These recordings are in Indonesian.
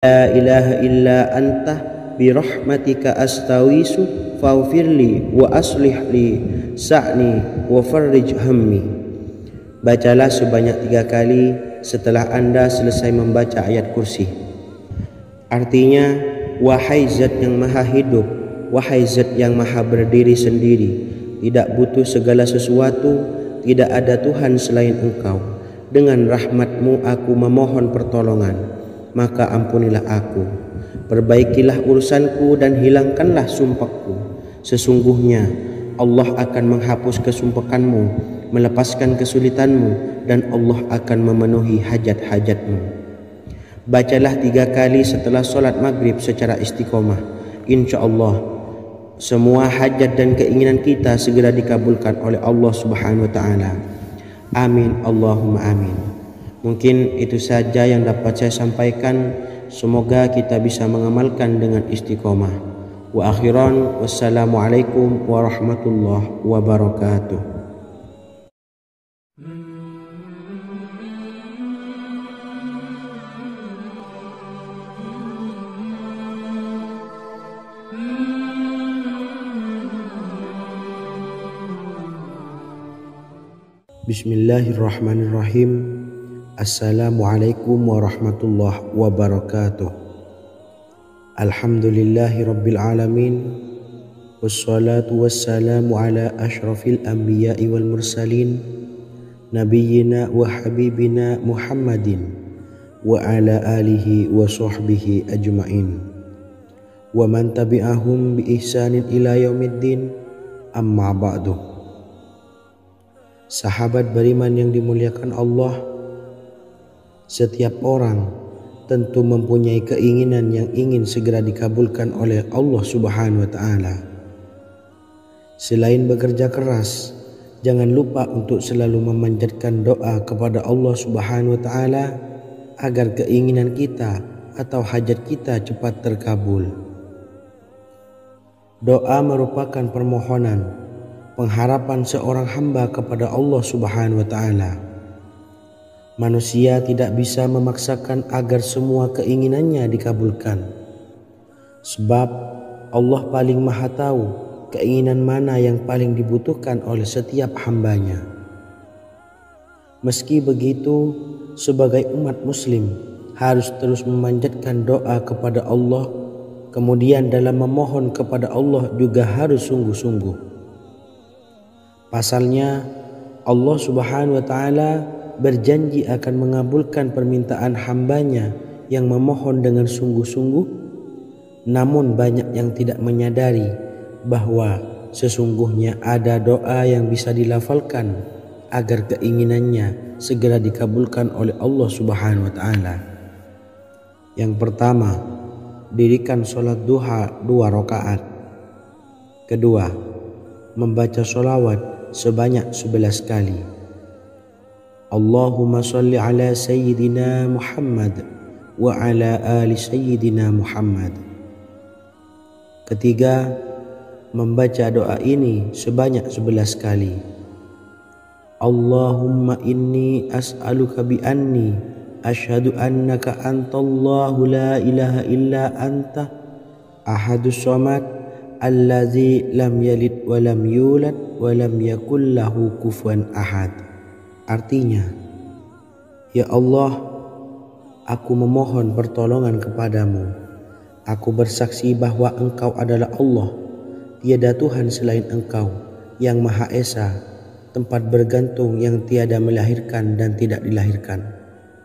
La ilaha illa anta birahmatika astawisu faghfirli wa aslih li sa'ni wa farrij hammi. Bacalah sebanyak 3 kali setelah Anda selesai membaca ayat kursi. Artinya, wahai zat yang maha hidup, wahai zat yang maha berdiri sendiri, tidak butuh segala sesuatu, tidak ada Tuhan selain Engkau. Dengan rahmat-Mu aku memohon pertolongan, maka ampunilah aku, perbaikilah urusanku dan hilangkanlah sumpahku. Sesungguhnya Allah akan menghapus kesumpahanmu, melepaskan kesulitanmu, dan Allah akan memenuhi hajat-hajatmu. Bacalah 3 kali setelah sholat maghrib secara istiqomah. Insya Allah semua hajat dan keinginan kita segera dikabulkan oleh Allah Subhanahu wa Ta'ala. Amin Allahumma amin. Mungkin itu saja yang dapat saya sampaikan. Semoga kita bisa mengamalkan dengan istiqomah. Wa akhiran, wassalamualaikum warahmatullahi wabarakatuh. Bismillahirrahmanirrahim. Assalamualaikum warahmatullahi wabarakatuh. Alhamdulillahi rabbil alamin. Wassalatu wassalamu ala ashrafil anbiya'i wal mursalin, nabiyyina wa habibina Muhammadin wa ala alihi wa sahbihi ajma'in wa man tabi'ahum bi ihsanin ila yaumiddin. Amma ba'du. Sahabat beriman yang dimuliakan Allah, setiap orang tentu mempunyai keinginan yang ingin segera dikabulkan oleh Allah Subhanahu wa Ta'ala. Selain bekerja keras, jangan lupa untuk selalu memanjatkan doa kepada Allah Subhanahu wa Ta'ala agar keinginan kita atau hajat kita cepat terkabul. Doa merupakan permohonan, pengharapan seorang hamba kepada Allah Subhanahu wa Ta'ala. Manusia tidak bisa memaksakan agar semua keinginannya dikabulkan, sebab Allah paling maha tahu keinginan mana yang paling dibutuhkan oleh setiap hambanya. Meski begitu, sebagai umat muslim harus terus memanjatkan doa kepada Allah, kemudian dalam memohon kepada Allah juga harus sungguh-sungguh. Pasalnya Allah Subhanahu wa Ta'ala berjanji akan mengabulkan permintaan hambanya yang memohon dengan sungguh-sungguh. Namun banyak yang tidak menyadari bahwa sesungguhnya ada doa yang bisa dilafalkan agar keinginannya segera dikabulkan oleh Allah Subhanahu wa Ta'ala. Yang pertama, dirikan sholat duha 2 rakaat. Kedua, membaca sholawat sebanyak 11 kali. Allahumma salli ala sayyidina Muhammad wa ala ali sayyidina Muhammad. Ketiga, membaca doa ini sebanyak 11 kali. Allahumma inni as'aluka bi anni asyhadu annaka antallahu la ilaha illa anta ahadus samad allazi lam yalid wa lam yulad wa lam yakul lahu kufuwan ahad. Artinya, ya Allah, aku memohon pertolongan kepadamu. Aku bersaksi bahwa Engkau adalah Allah, tiada Tuhan selain Engkau, yang Maha Esa, tempat bergantung yang tiada melahirkan dan tidak dilahirkan,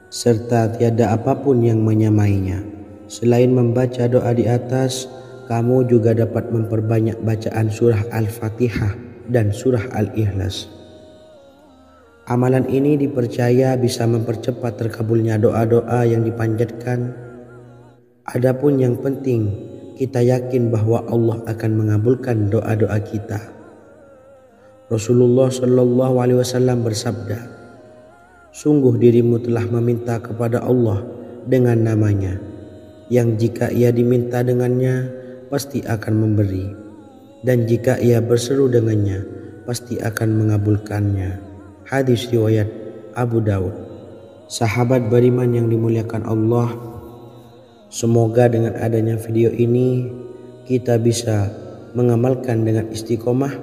serta tiada apapun yang menyamainya. Selain membaca doa di atas, kamu juga dapat memperbanyak bacaan surah Al-Fatihah dan surah Al-Ikhlas. Amalan ini dipercaya bisa mempercepat terkabulnya doa-doa yang dipanjatkan. Adapun yang penting, kita yakin bahwa Allah akan mengabulkan doa-doa kita. Rasulullah Shallallahu Alaihi Wasallam bersabda, sungguh dirimu telah meminta kepada Allah dengan namanya, yang jika ia diminta dengannya, pasti akan memberi, dan jika ia berseru dengannya, pasti akan mengabulkannya. Hadis riwayat Abu Daud. Sahabat beriman yang dimuliakan Allah, Semoga dengan adanya video ini kita bisa mengamalkan dengan istiqomah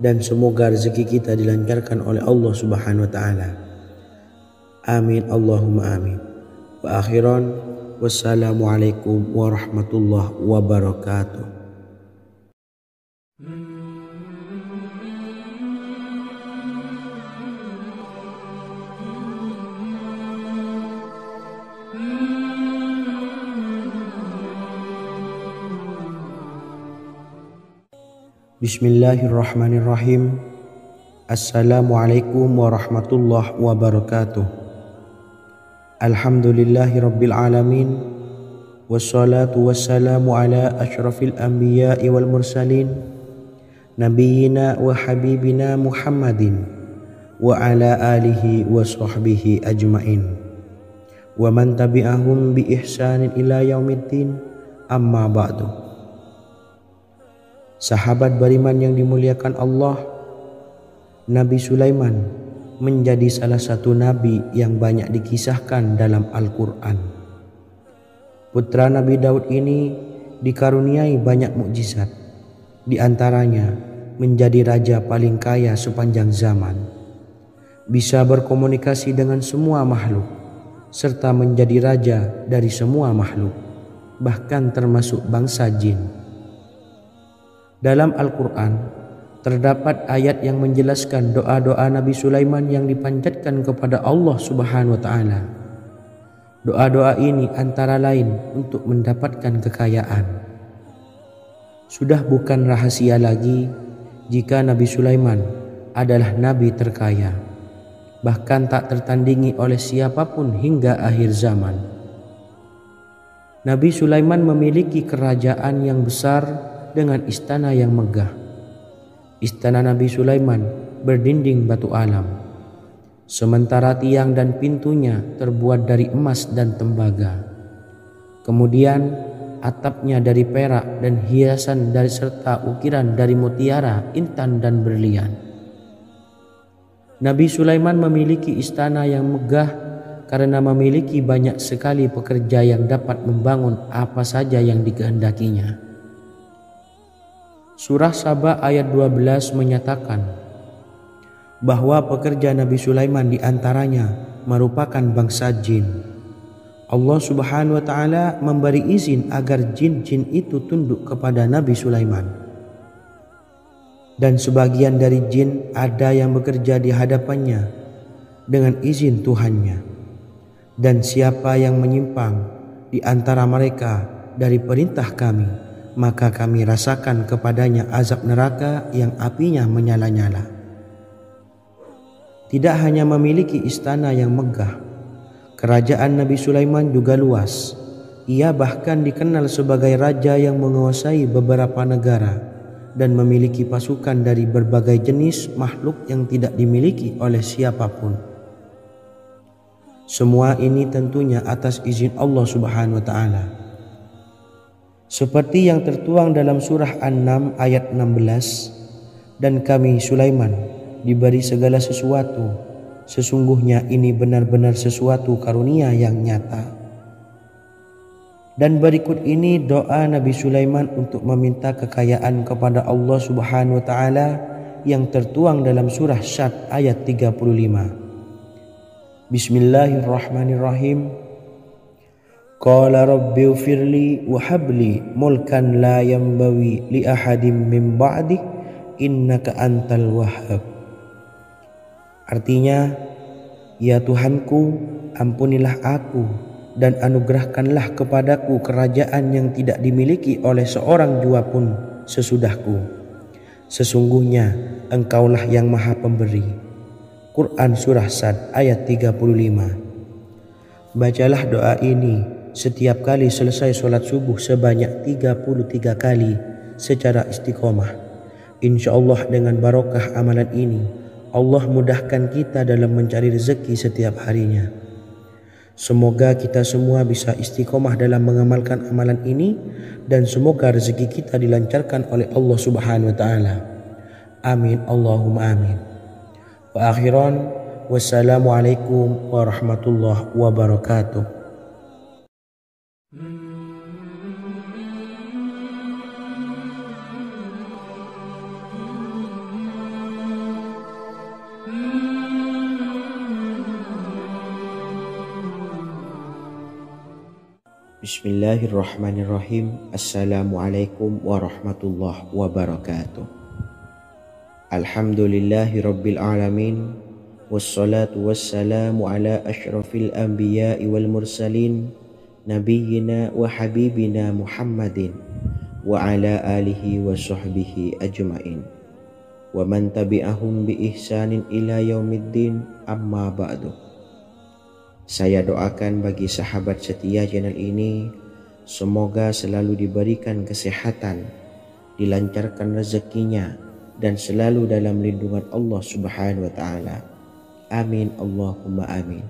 dan semoga rezeki kita dilancarkan oleh Allah Subhanahu wa taala. Amin Allahumma amin. Wa akhiran wassalamualaikum warahmatullahi wabarakatuh. Bismillahirrahmanirrahim. Assalamualaikum warahmatullahi wabarakatuh. Alhamdulillahi rabbil alamin. Wassalatu wassalamu ala asyrafil anbiya'i wal mursalin Nabiyyina wa habibina Muhammadin wa ala alihi wa sahbihi ajmain wa man tabi'ahum bi ihsanin ila yaumiddin, amma ba'du. Sahabat beriman yang dimuliakan Allah, Nabi Sulaiman menjadi salah satu nabi yang banyak dikisahkan dalam Al-Quran. Putra Nabi Daud ini dikaruniai banyak mukjizat, di antaranya menjadi raja paling kaya sepanjang zaman, bisa berkomunikasi dengan semua makhluk, serta menjadi raja dari semua makhluk, bahkan termasuk bangsa jin. Dalam Al-Quran terdapat ayat yang menjelaskan doa-doa Nabi Sulaiman yang dipanjatkan kepada Allah Subhanahu wa taala. Doa-doa ini antara lain untuk mendapatkan kekayaan. Sudah bukan rahasia lagi jika Nabi Sulaiman adalah nabi terkaya, bahkan tak tertandingi oleh siapapun hingga akhir zaman. Nabi Sulaiman memiliki kerajaan yang besar dengan istana yang megah. Istana Nabi Sulaiman berdinding batu alam, sementara tiang dan pintunya terbuat dari emas dan tembaga. Kemudian atapnya dari perak dan hiasan dari serta ukiran dari mutiara, intan dan berlian. Nabi Sulaiman memiliki istana yang megah karena memiliki banyak sekali pekerja yang dapat membangun apa saja yang dikehendakinya. Surah Saba ayat 12 menyatakan bahwa pekerja Nabi Sulaiman diantaranya merupakan bangsa jin. Allah Subhanahu wa taala memberi izin agar jin-jin itu tunduk kepada Nabi Sulaiman. Dan sebagian dari jin ada yang bekerja di hadapannya dengan izin Tuhannya. Dan siapa yang menyimpang di antara mereka dari perintah kami, maka kami rasakan kepadanya azab neraka yang apinya menyala-nyala. Tidak hanya memiliki istana yang megah, kerajaan Nabi Sulaiman juga luas. Ia bahkan dikenal sebagai raja yang menguasai beberapa negara dan memiliki pasukan dari berbagai jenis makhluk yang tidak dimiliki oleh siapapun. Semua ini tentunya atas izin Allah Subhanahu wa taala. Seperti yang tertuang dalam surah An-Naml ayat 16, dan kami Sulaiman diberi segala sesuatu, sesungguhnya ini benar-benar sesuatu karunia yang nyata. Dan berikut ini doa Nabi Sulaiman untuk meminta kekayaan kepada Allah Subhanahu wa taala yang tertuang dalam surah Syad ayat 35. Bismillahirrahmanirrahim. Qala rabbi ufirli wa habli mulkan la yanbawi li ahadim min ba'di innaka antal wahhab. Artinya, ya Tuhanku, ampunilah aku dan anugerahkanlah kepadaku kerajaan yang tidak dimiliki oleh seorang jua pun sesudahku. Sesungguhnya Engkaulah yang Maha Pemberi. Quran Surah Sad ayat 35. Bacalah doa ini setiap kali selesai sholat subuh sebanyak 33 kali secara istiqomah. Insya Allah dengan barokah amalan ini, Allah mudahkan kita dalam mencari rezeki setiap harinya. Semoga kita semua bisa istiqomah dalam mengamalkan amalan ini dan semoga rezeki kita dilancarkan oleh Allah Subhanahu wa taala. Amin Allahumma amin. Wa akhiran wassalamualaikum warahmatullahi wabarakatuh. Bismillahirrahmanirrahim. Assalamualaikum warahmatullahi wabarakatuh. Alhamdulillahi rabbil alamin. Wassalatu wassalamu ala ashrafil anbiya'i wal mursalin, nabiyyina wa habibina Muhammadin wa ala alihi wa sahbihi ajma'in wa man tabi'ahum bi ihsanin ila yaumiddin, amma ba'du. Saya doakan bagi sahabat setia channel ini, semoga selalu diberikan kesehatan, dilancarkan rezekinya, dan selalu dalam lindungan Allah Subhanahu wa Ta'ala. Amin Allahumma amin.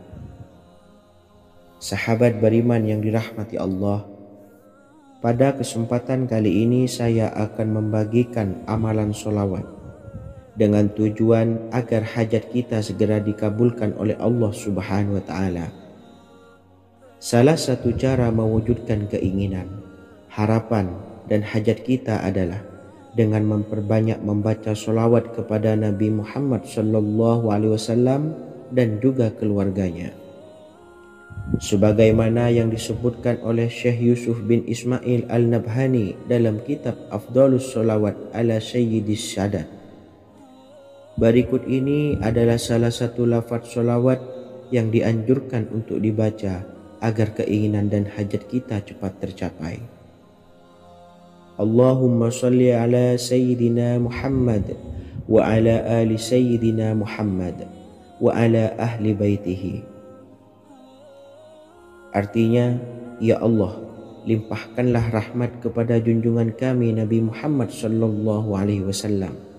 Sahabat beriman yang dirahmati Allah, pada kesempatan kali ini saya akan membagikan amalan sholawat dengan tujuan agar hajat kita segera dikabulkan oleh Allah Subhanahu wa Ta'ala. Salah satu cara mewujudkan keinginan, harapan, dan hajat kita adalah dengan memperbanyak membaca sholawat kepada Nabi Muhammad SAW dan juga keluarganya. Sebagaimana yang disebutkan oleh Syekh Yusuf bin Ismail Al-Nabhani dalam kitab Afdhalus Sholawat ala Sayyidis Sadat. Berikut ini adalah salah satu lafaz sholawat yang dianjurkan untuk dibaca agar keinginan dan hajat kita cepat tercapai. Allahumma sholli ala Sayyidina Muhammad wa ala ali Sayyidina Muhammad wa ala ahli baitihi. Artinya, ya Allah, limpahkanlah rahmat kepada junjungan kami Nabi Muhammad SAW,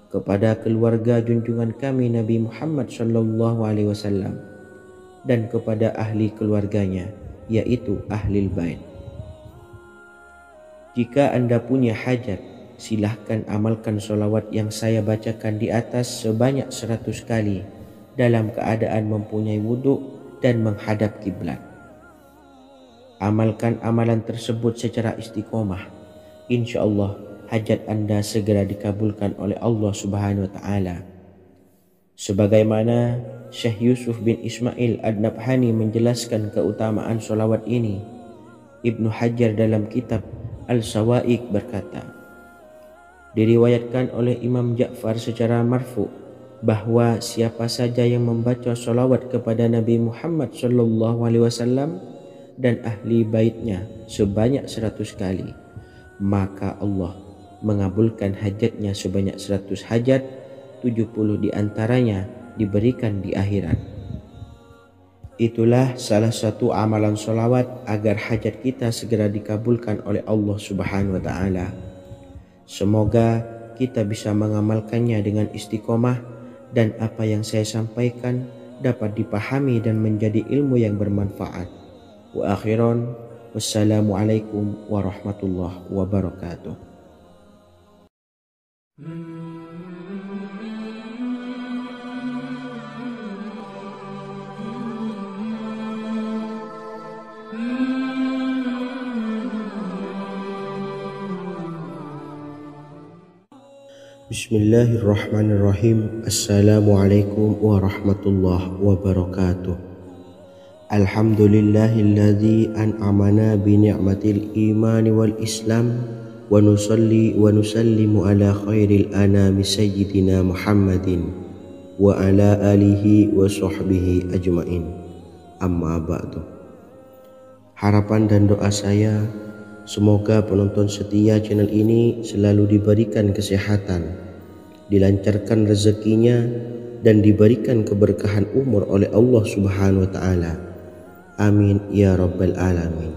kepada keluarga junjungan kami Nabi Muhammad SAW, dan kepada ahli keluarganya, yaitu ahlil bait. Jika Anda punya hajat, silahkan amalkan sholawat yang saya bacakan di atas sebanyak 100 kali dalam keadaan mempunyai wudhu dan menghadap kiblat. Amalkan amalan tersebut secara istiqomah. Insya Allah hajat Anda segera dikabulkan oleh Allah Subhanahu wa Ta'ala. Sebagaimana Syekh Yusuf bin Ismail Ad-Nabhani menjelaskan keutamaan sholawat ini, Ibnu Hajar dalam kitab Al-Sawa'iq berkata, diriwayatkan oleh Imam Ja'far secara marfu bahwa siapa saja yang membaca sholawat kepada Nabi Muhammad SAW dan ahli baitnya sebanyak 100 kali, maka Allah mengabulkan hajatnya sebanyak 100 hajat, 70 diantaranya diberikan di akhirat. Itulah salah satu amalan sholawat agar hajat kita segera dikabulkan oleh Allah Subhanahu wa Ta'ala. Semoga kita bisa mengamalkannya dengan istiqomah dan apa yang saya sampaikan dapat dipahami dan menjadi ilmu yang bermanfaat. Wa akhiran, wassalamualaikum warahmatullahi wabarakatuh. Bismillahirrahmanirrahim. Assalamualaikum warahmatullahi wabarakatuh. Alhamdulillahilladzi an'amana bi ni'matil imani wal islam wa nusalli wa nusallimu ala khairil anami sayyidina Muhammadin wa ala alihi wa sahbihi ajma'in, amma ba'du. Harapan dan doa saya, semoga penonton setia channel ini selalu diberikan kesehatan, dilancarkan rezekinya, dan diberikan keberkahan umur oleh Allah Subhanahu wa Ta'ala. Amin ya rabbal alamin.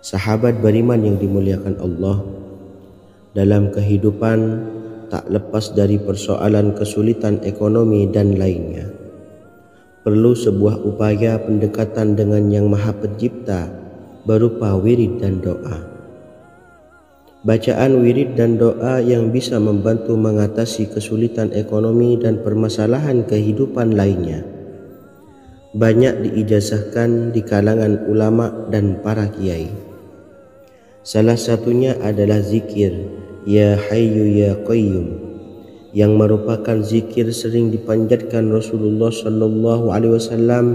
Sahabat beriman yang dimuliakan Allah, dalam kehidupan tak lepas dari persoalan kesulitan ekonomi dan lainnya. Perlu sebuah upaya pendekatan dengan Yang Maha Pencipta berupa wirid dan doa. Bacaan wirid dan doa yang bisa membantu mengatasi kesulitan ekonomi dan permasalahan kehidupan lainnya banyak diijazahkan di kalangan ulama dan para kiai. Salah satunya adalah zikir Ya Hayyu Ya Qayyum, yang merupakan zikir sering dipanjatkan Rasulullah SAW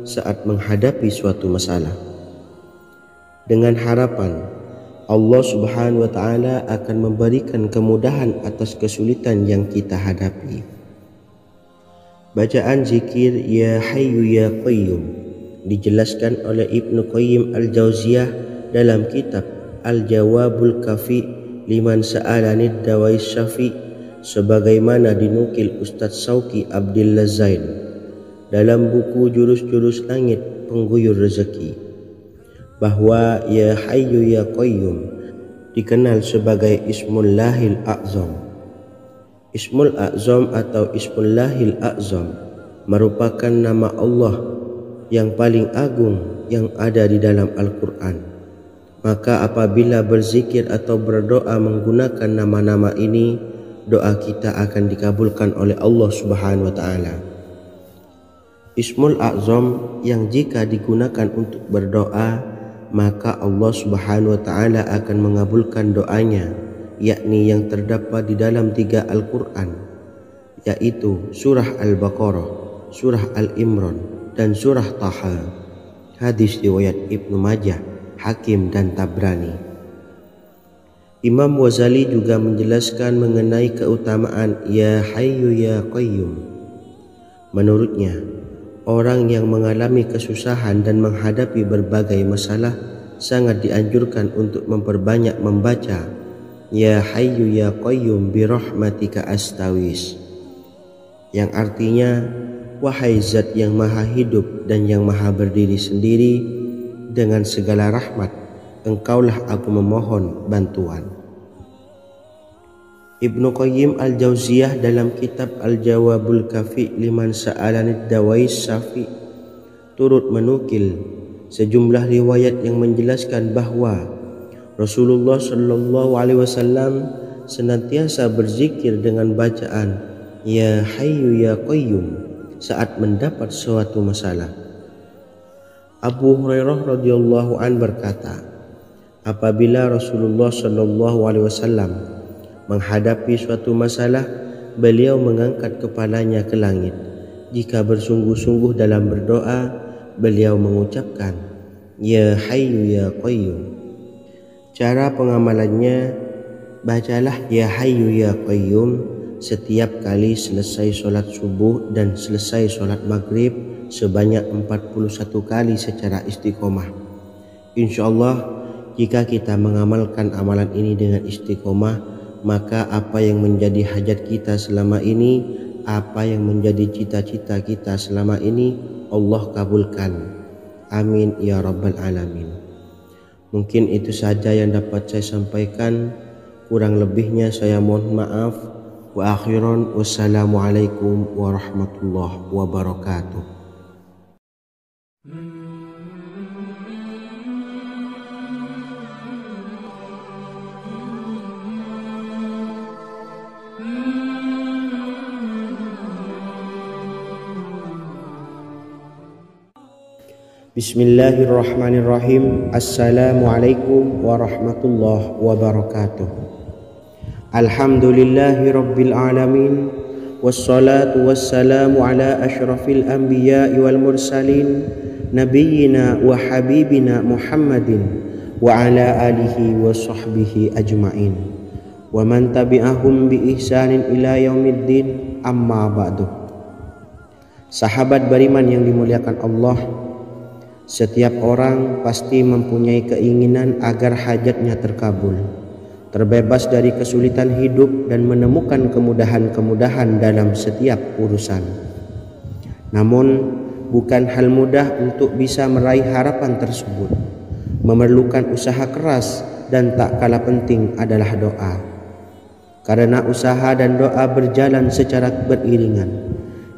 saat menghadapi suatu masalah. dengan harapan Allah Subhanahu wa taala akan memberikan kemudahan atas kesulitan yang kita hadapi. Bacaan zikir Ya Hayyu Ya Qayyum dijelaskan oleh Ibnu Qayyim Al-Jauziyah dalam kitab Al-Jawabul Kafi liman sa'alanid dawais syafi, sebagaimana dinukil Ustadz Sauki Abdillah Zain dalam buku Jurus-Jurus Langit Pengguyur Rezeki, bahwa Ya Hayyu Ya Qayyum dikenal sebagai Ismullahil A'zam. Ismul A'zam atau Ismullahil A'zam merupakan nama Allah yang paling agung yang ada di dalam Al-Quran. Maka apabila berzikir atau berdoa menggunakan nama-nama ini, doa kita akan dikabulkan oleh Allah Subhanahu wa taala. Ismul A'zam yang jika digunakan untuk berdoa, maka Allah Subhanahu wa taala akan mengabulkan doanya, yakni yang terdapat di dalam 3 Al-Quran, yaitu surah Al-Baqarah, surah Al-Imran, dan surah Taha. Hadis riwayat Ibnu Majah, Hakim, dan Tabrani. Imam Ghazali juga menjelaskan mengenai keutamaan Ya Hayyu Ya Qayyum. Menurutnya, orang yang mengalami kesusahan dan menghadapi berbagai masalah sangat dianjurkan untuk memperbanyak membaca Ya Hayyu Ya Qayyum bi rahmatika astawis, yang artinya wahai zat yang maha hidup dan yang maha berdiri sendiri, dengan segala rahmat engkaulah aku memohon bantuan. Ibnu Qayyim Al-Jauziyah dalam kitab Al-Jawabul Kafi liman sa'alanid dawais syafi turut menukil sejumlah riwayat yang menjelaskan bahwa Rasulullah Shallallahu Alaihi Wasallam senantiasa berzikir dengan bacaan Ya Hayyu Ya Qayyum saat mendapat suatu masalah. Abu Hurairah radhiyallahu an berkata, apabila Rasulullah Shallallahu Alaihi Wasallam menghadapi suatu masalah, beliau mengangkat kepalanya ke langit. Jika bersungguh-sungguh dalam berdoa, beliau mengucapkan Ya Hayyu Ya Qayyum. Cara pengamalannya, bacalah Ya Hayyu Ya Qayyum setiap kali selesai sholat subuh dan selesai sholat maghrib sebanyak 41 kali secara istiqomah. Insyaallah, jika kita mengamalkan amalan ini dengan istiqomah, maka apa yang menjadi hajat kita selama ini, apa yang menjadi cita-cita kita selama ini, Allah kabulkan. Amin ya rabbal alamin. Mungkin itu saja yang dapat saya sampaikan. Kurang lebihnya saya mohon maaf. Wa akhiran, wassalamualaikum warahmatullahi wabarakatuh. Bismillahirrahmanirrahim. Assalamualaikum warahmatullahi wabarakatuh. Alhamdulillahi rabbil alamin, wassalatu wassalamu ala ashrafil anbiya'i wal mursalin, nabiyyina wa habibina Muhammadin wa ala alihi wa sahbihi ajma'in wa man tabi'ahum bi ihsanin ila yaumiddin, amma ba'du. Sahabat beriman yang dimuliakan Allah, setiap orang pasti mempunyai keinginan agar hajatnya terkabul, terbebas dari kesulitan hidup dan menemukan kemudahan-kemudahan dalam setiap urusan. Namun, bukan hal mudah untuk bisa meraih harapan tersebut. Memerlukan usaha keras dan tak kalah penting adalah doa. Karena usaha dan doa berjalan secara beriringan.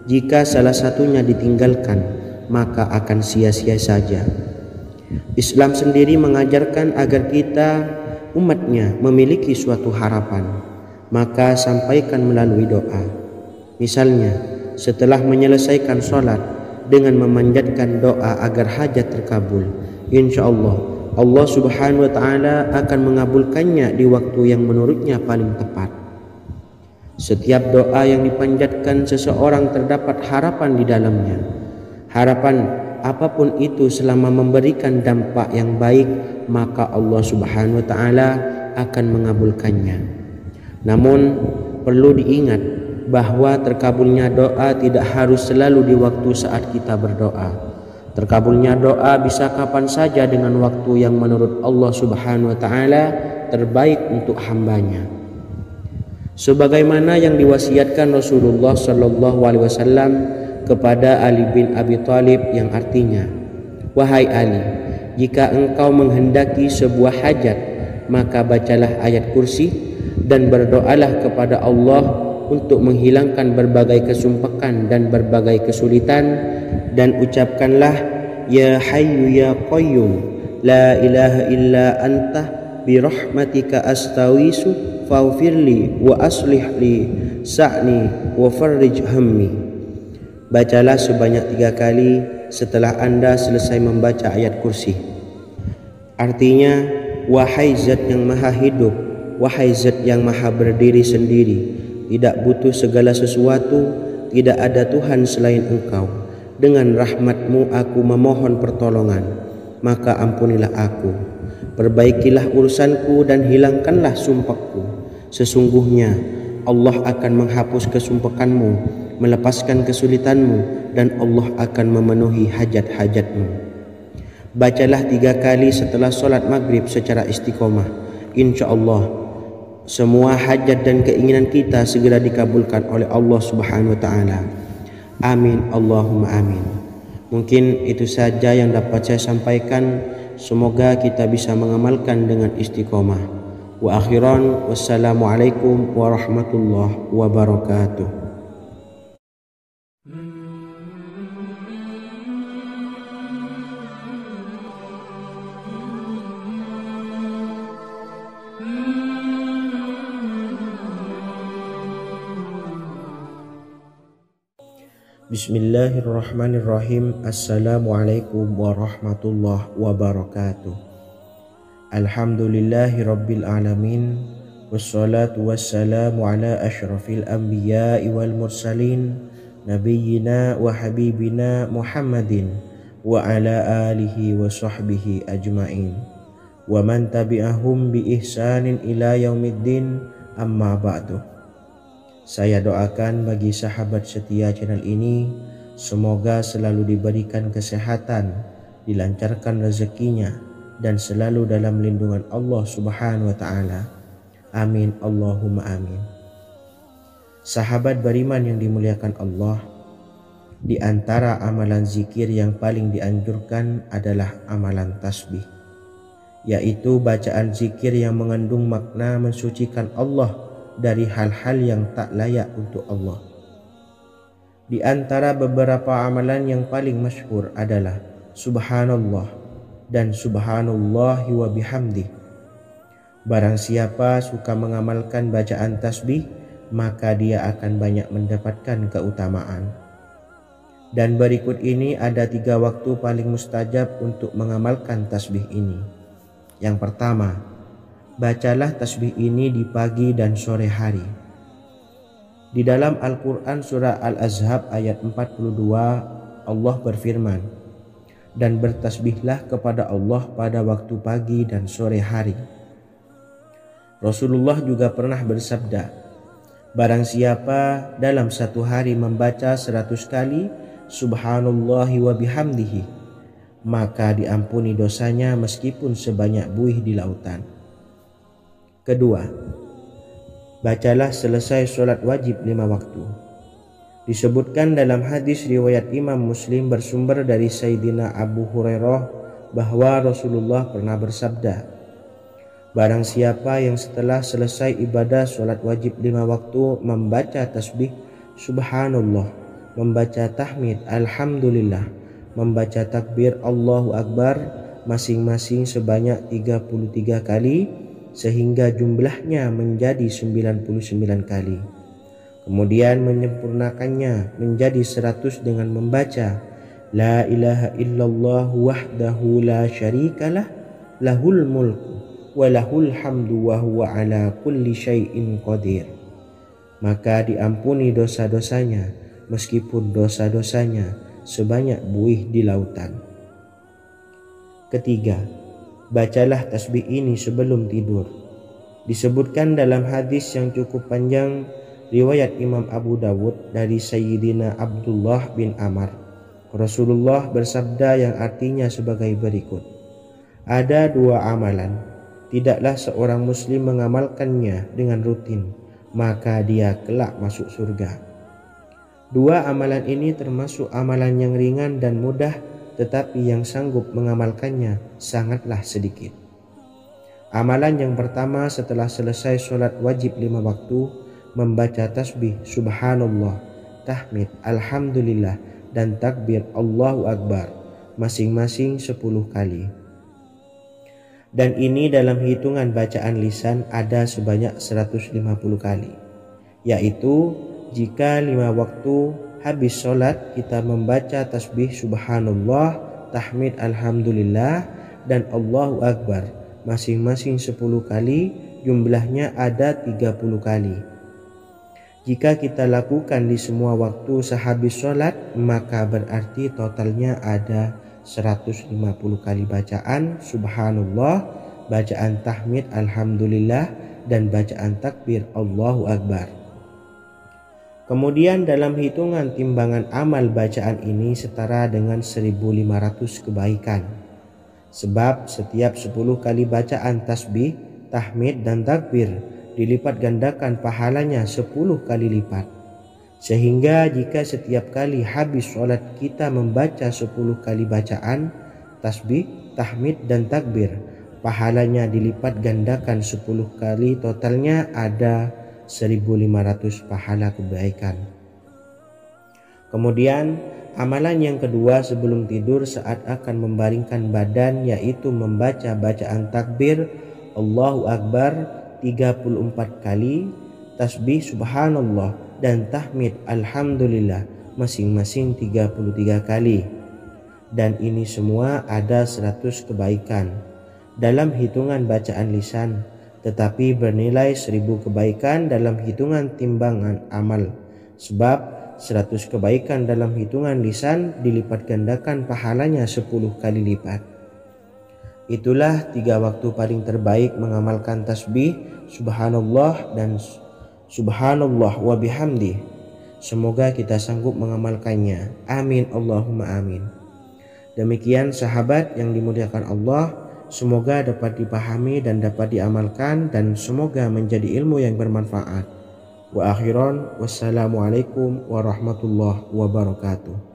Jika salah satunya ditinggalkan, maka akan sia-sia saja. Islam sendiri mengajarkan agar kita umatnya memiliki suatu harapan, maka sampaikan melalui doa. Misalnya, setelah menyelesaikan sholat dengan memanjatkan doa agar hajat terkabul, insya Allah Subhanahu wa taala akan mengabulkannya di waktu yang menurutnya paling tepat. Setiap doa yang dipanjatkan seseorang terdapat harapan di dalamnya. Harapan apapun itu selama memberikan dampak yang baik, maka Allah Subhanahu wa taala akan mengabulkannya. Namun perlu diingat bahwa terkabulnya doa tidak harus selalu di waktu saat kita berdoa. Terkabulnya doa bisa kapan saja dengan waktu yang menurut Allah Subhanahu wa taala terbaik untuk hambanya. Sebagaimana yang diwasiatkan Rasulullah sallallahu alaihi wasallam kepada Ali bin Abi Thalib, yang artinya, "Wahai Ali, jika engkau menghendaki sebuah hajat, maka bacalah ayat kursi dan berdoalah kepada Allah untuk menghilangkan berbagai kesumpekan dan berbagai kesulitan, dan ucapkanlah, Ya Hayyu Ya Qayyum, la ilaha illa anta birahmatika astawisu faghfirli wa aslih li sa'ni wa farrij hammi." Bacalah sebanyak 3 kali setelah Anda selesai membaca ayat kursi. Artinya, wahai zat yang maha hidup, wahai zat yang maha berdiri sendiri, tidak butuh segala sesuatu, tidak ada Tuhan selain Engkau. Dengan rahmat-Mu aku memohon pertolongan, maka ampunilah aku. Perbaikilah urusanku dan hilangkanlah sumpahku. Sesungguhnya Allah akan menghapus kesumpekanmu, melepaskan kesulitanmu, dan Allah akan memenuhi hajat-hajatmu. Bacalah 3 kali setelah solat maghrib secara istiqomah. Insya Allah semua hajat dan keinginan kita segera dikabulkan oleh Allah Subhanahu wa taala. Amin Allahumma amin. Mungkin itu saja yang dapat saya sampaikan. Semoga kita bisa mengamalkan dengan istiqomah. Wa akhiran, wassalamualaikum warahmatullahi wabarakatuh. Bismillahirrahmanirrahim. Assalamualaikum warahmatullahi wabarakatuh. Alhamdulillahi rabbil alamin, wassalatu wassalamu ala ashrafil anbiya'i wal mursalin, nabiyyina wa habibina Muhammadin wa ala alihi wa sahbihi ajma'in, wa man tabi'ahum bi ihsanin ila yaumiddin, amma ba'du. Saya doakan bagi sahabat setia channel ini, semoga selalu diberikan kesehatan, dilancarkan rezekinya, dan selalu dalam lindungan Allah Subhanahu wa ta'ala. Amin Allahumma amin. Sahabat beriman yang dimuliakan Allah, di antara amalan zikir yang paling dianjurkan adalah amalan tasbih, yaitu bacaan zikir yang mengandung makna mensucikan Allah dari hal-hal yang tak layak untuk Allah. Di antara beberapa amalan yang paling masyhur adalah Subhanallah dan Subhanallahi wa bihamdi. Barang siapa suka mengamalkan bacaan tasbih, maka dia akan banyak mendapatkan keutamaan. Dan berikut ini ada 3 waktu paling mustajab untuk mengamalkan tasbih ini. Yang pertama, bacalah tasbih ini di pagi dan sore hari. Di dalam Al-Quran surah Al-Ahzab ayat 42, Allah berfirman, "Dan bertasbihlah kepada Allah pada waktu pagi dan sore hari." Rasulullah juga pernah bersabda, "Barang siapa dalam satu hari membaca 100 kali Subhanallahi wa bihamdihi, maka diampuni dosanya meskipun sebanyak buih di lautan." Kedua, bacalah selesai sholat wajib 5 waktu. Disebutkan dalam hadis riwayat Imam Muslim bersumber dari Sayyidina Abu Hurairah bahwa Rasulullah pernah bersabda, "Barang siapa yang setelah selesai ibadah sholat wajib 5 waktu membaca tasbih Subhanallah, membaca tahmid Alhamdulillah, membaca takbir Allahu Akbar masing-masing sebanyak 33 kali, sehingga jumlahnya menjadi 99 kali. Kemudian menyempurnakannya menjadi 100 dengan membaca La ilaha illallah wahdahu la syarikalah, lahul mulku wa lahul hamdu wa huwa ala kulli syai'in qadir. Maka diampuni dosa-dosanya meskipun dosa-dosanya sebanyak buih di lautan. Ketiga, bacalah tasbih ini sebelum tidur. Disebutkan dalam hadis yang cukup panjang riwayat Imam Abu Dawud dari Sayyidina Abdullah bin Amr, Rasulullah bersabda yang artinya sebagai berikut: ada dua amalan, tidaklah seorang muslim mengamalkannya dengan rutin, maka dia kelak masuk surga. Dua amalan ini termasuk amalan yang ringan dan mudah, tetapi yang sanggup mengamalkannya sangatlah sedikit. Amalan yang pertama setelah selesai sholat wajib 5 waktu, membaca tasbih subhanallah, tahmid, alhamdulillah, dan takbir Allahu Akbar masing-masing 10 kali. Dan ini dalam hitungan bacaan lisan ada sebanyak 150 kali, yaitu jika 5 waktu habis sholat kita membaca tasbih subhanallah, tahmid, alhamdulillah, dan Allahu Akbar masing-masing 10 kali, jumlahnya ada 30 kali. Jika kita lakukan di semua waktu sehabis sholat, maka berarti totalnya ada 150 kali bacaan subhanallah, bacaan tahmid alhamdulillah, dan bacaan takbir Allahu Akbar. Kemudian dalam hitungan timbangan amal bacaan ini setara dengan 1500 kebaikan. Sebab setiap 10 kali bacaan tasbih, tahmid, dan takbir dilipat gandakan pahalanya 10 kali lipat. Sehingga jika setiap kali habis sholat kita membaca 10 kali bacaan tasbih, tahmid, dan takbir, pahalanya dilipat gandakan 10 kali, totalnya ada 1500 pahala kebaikan. Kemudian amalan yang kedua sebelum tidur saat akan membaringkan badan, yaitu membaca bacaan takbir Allahu Akbar 34 kali, tasbih subhanallah, dan tahmid alhamdulillah masing-masing 33 kali. Dan ini semua ada 100 kebaikan dalam hitungan bacaan lisan, tetapi bernilai 1000 kebaikan dalam hitungan timbangan amal. Sebab 100 kebaikan dalam hitungan lisan dilipat gandakan pahalanya 10 kali lipat. Itulah 3 waktu paling terbaik mengamalkan tasbih subhanallah dan subhanallah wa bihamdih. Semoga kita sanggup mengamalkannya. Amin Allahumma amin. Demikian sahabat yang dimuliakan Allah, semoga dapat dipahami dan dapat diamalkan, dan semoga menjadi ilmu yang bermanfaat. Wa akhiran, wassalamualaikum warahmatullahi wabarakatuh.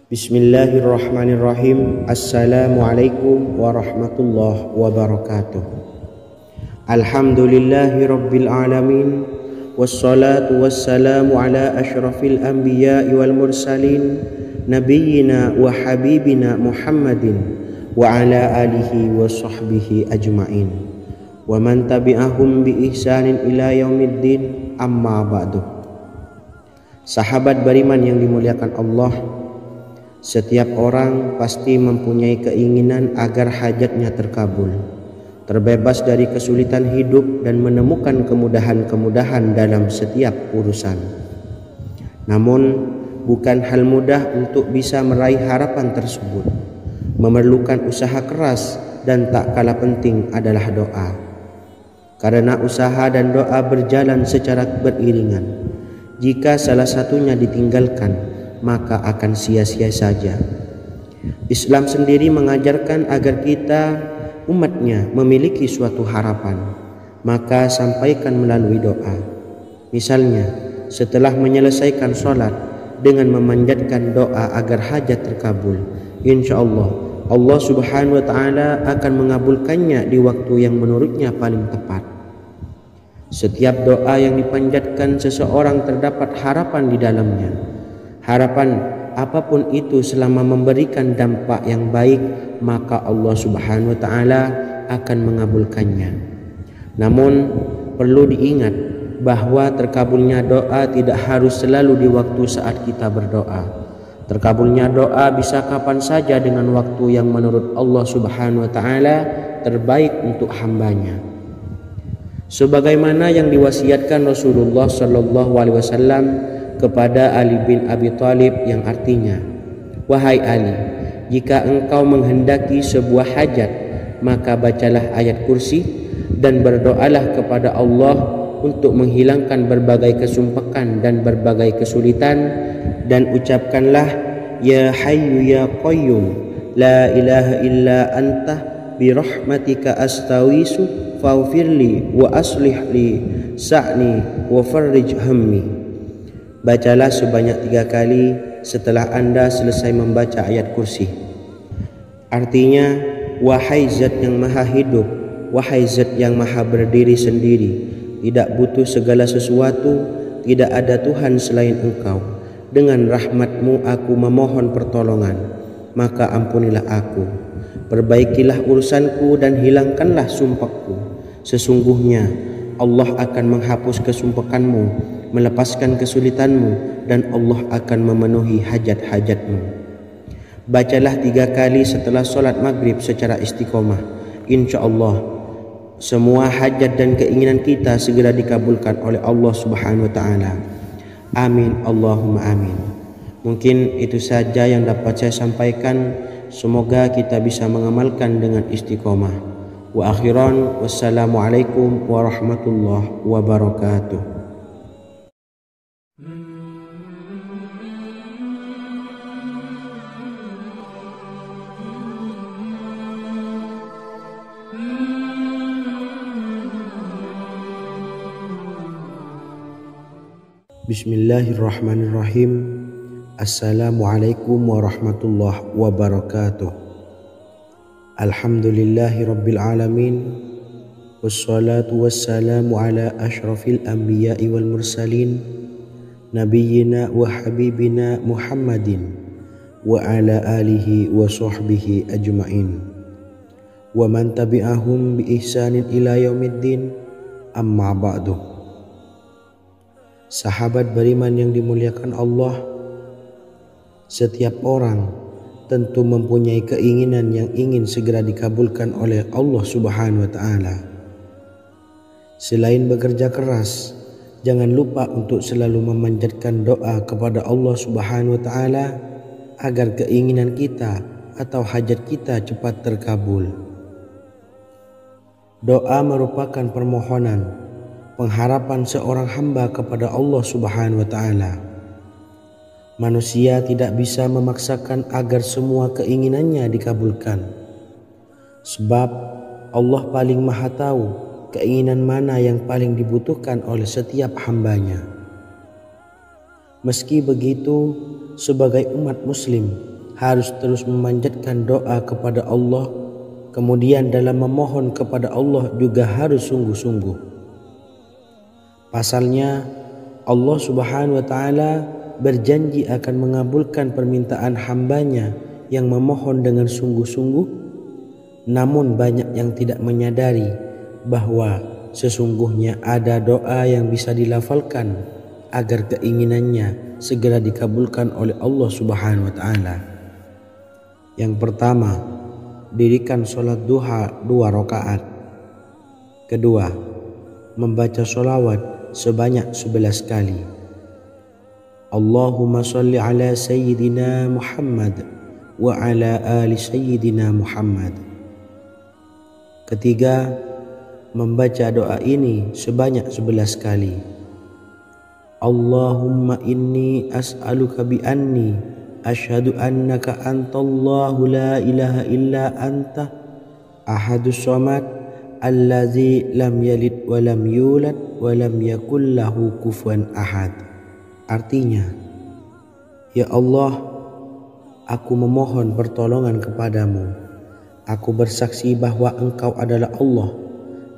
Bismillahirrahmanirrahim. Assalamualaikum warahmatullahi wabarakatuh. Alhamdulillahi rabbil alamin, wassalatu wassalamu ala ashrafil anbiya'i wal mursalin, nabiyyina wa habibina Muhammadin wa ala alihi wa sahbihi ajma'in, wa man tabi'ahum bi ihsanin ila yaumiddin, amma ba'du. Sahabat beriman yang dimuliakan Allah, setiap orang pasti mempunyai keinginan agar hajatnya terkabul, terbebas dari kesulitan hidup, dan menemukan kemudahan-kemudahan dalam setiap urusan. Namun, bukan hal mudah untuk bisa meraih harapan tersebut. Memerlukan usaha keras, dan tak kalah penting adalah doa. Karena usaha dan doa berjalan secara beriringan. Jika salah satunya ditinggalkan, maka akan sia-sia saja. Islam sendiri mengajarkan agar kita umatnya memiliki suatu harapan, maka sampaikan melalui doa. Misalnya, setelah menyelesaikan sholat dengan memanjatkan doa agar hajat terkabul, insya Allah subhanahu wa ta'ala akan mengabulkannya di waktu yang menurutnya paling tepat. Setiap doa yang dipanjatkan seseorang terdapat harapan di dalamnya. Harapan apapun itu selama memberikan dampak yang baik, maka Allah subhanahu wa ta'ala akan mengabulkannya. Namun perlu diingat bahwa terkabulnya doa tidak harus selalu di waktu saat kita berdoa. Terkabulnya doa bisa kapan saja dengan waktu yang menurut Allah Subhanahu wa taala terbaik untuk hambanya. Sebagaimana yang diwasiatkan Rasulullah sallallahu alaihi wasallam kepada Ali bin Abi Thalib, yang artinya, "Wahai Ali, jika engkau menghendaki sebuah hajat, maka bacalah ayat kursi dan berdoalah kepada Allah untuk menghilangkan berbagai kesumpakan dan berbagai kesulitan, dan ucapkanlah, Ya Hayyu Ya Qayyum, La ilaha illa anta birahmatika astawisu faghfirli wa aslih li sa'ni wa farrij hammi." Bacalah sebanyak 3 kali setelah Anda selesai membaca ayat kursi. Artinya, wahai zat yang maha hidup, wahai zat yang maha berdiri sendiri, tidak butuh segala sesuatu, tidak ada Tuhan selain Engkau. Dengan rahmat-Mu aku memohon pertolongan, maka ampunilah aku. Perbaikilah urusanku dan hilangkanlah sumpahku. Sesungguhnya Allah akan menghapus kesumpahanmu, melepaskan kesulitanmu, dan Allah akan memenuhi hajat-hajatmu. Bacalah 3 kali setelah solat maghrib secara istiqomah. Insya Allah semua hajat dan keinginan kita segera dikabulkan oleh Allah Subhanahu wa taala. Amin Allahumma amin. Mungkin itu saja yang dapat saya sampaikan. Semoga kita bisa mengamalkan dengan istiqomah. Wa akhiran, wassalamualaikum warahmatullahi wabarakatuh. Bismillahirrahmanirrahim. Assalamualaikum warahmatullahi wabarakatuh. Alhamdulillahi rabbil alamin, wassalatu wassalamu ala ashrafil anbiya'i wal mursalin, nabiyyina wa habibina Muhammadin wa ala alihi wa sahbihi ajma'in, wa man tabi'ahum bi ihsanin ila yaumiddin, amma ba'du. Sahabat beriman yang dimuliakan Allah, setiap orang tentu mempunyai keinginan yang ingin segera dikabulkan oleh Allah Subhanahu wa taala. Selain bekerja keras, jangan lupa untuk selalu memanjatkan doa kepada Allah Subhanahu wa taala agar keinginan kita atau hajat kita cepat terkabul. Doa merupakan permohonan, pengharapan seorang hamba kepada Allah Subhanahu wa taala. Manusia tidak bisa memaksakan agar semua keinginannya dikabulkan, sebab Allah paling maha tahu keinginan mana yang paling dibutuhkan oleh setiap hambanya. Meski begitu, sebagai umat muslim harus terus memanjatkan doa kepada Allah, kemudian dalam memohon kepada Allah juga harus sungguh-sungguh. Pasalnya, Allah Subhanahu wa taala berjanji akan mengabulkan permintaan hambanya yang memohon dengan sungguh-sungguh. Namun banyak yang tidak menyadari bahwa sesungguhnya ada doa yang bisa dilafalkan agar keinginannya segera dikabulkan oleh Allah Subhanahu wa taala. Yang pertama, dirikan sholat duha 2 rakaat. Kedua, membaca sholawat sebanyak 11 kali. Allahumma sholli ala sayyidina Muhammad wa ala ali sayyidina Muhammad. Ketiga, membaca doa ini sebanyak 11 kali. Allahumma inni as'aluka bi anni asyhadu annaka antallahu la ilaha illa anta ahadus samad allazi lam yalid wa lam yulad wa lam yakul lahu kufuwan ahad. Artinya, ya Allah, aku memohon pertolongan kepadamu. Aku bersaksi bahwa Engkau adalah Allah,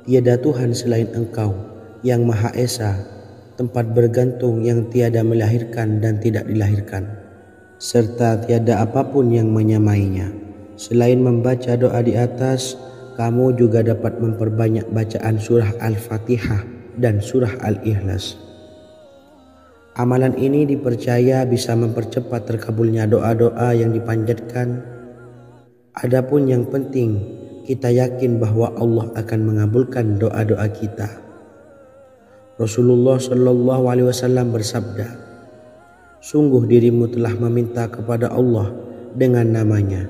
tiada Tuhan selain Engkau, yang Maha Esa, tempat bergantung yang tiada melahirkan dan tidak dilahirkan, serta tiada apapun yang menyamainya. Selain membaca doa di atas, kamu juga dapat memperbanyak bacaan surah Al-Fatihah dan surah Al-Ikhlas. Amalan ini dipercaya bisa mempercepat terkabulnya doa-doa yang dipanjatkan. Adapun yang penting, kita yakin bahwa Allah akan mengabulkan doa-doa kita. Rasulullah Shallallahu Alaihi Wasallam bersabda, sungguh dirimu telah meminta kepada Allah dengan namanya,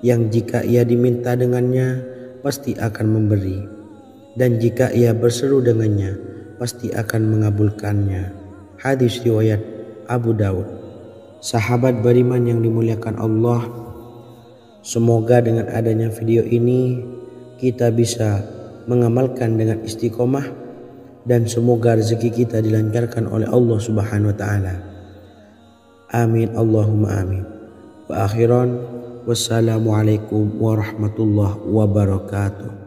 yang jika ia diminta dengannya, pasti akan memberi, dan jika ia berseru dengannya, pasti akan mengabulkannya. Hadis riwayat Abu Daud. Sahabat beriman yang dimuliakan Allah, semoga dengan adanya video ini kita bisa mengamalkan dengan istiqomah, dan semoga rezeki kita dilancarkan oleh Allah Subhanahu wa taala. Amin Allahumma amin. Wa akhiran, wassalamualaikum warahmatullahi wabarakatuh.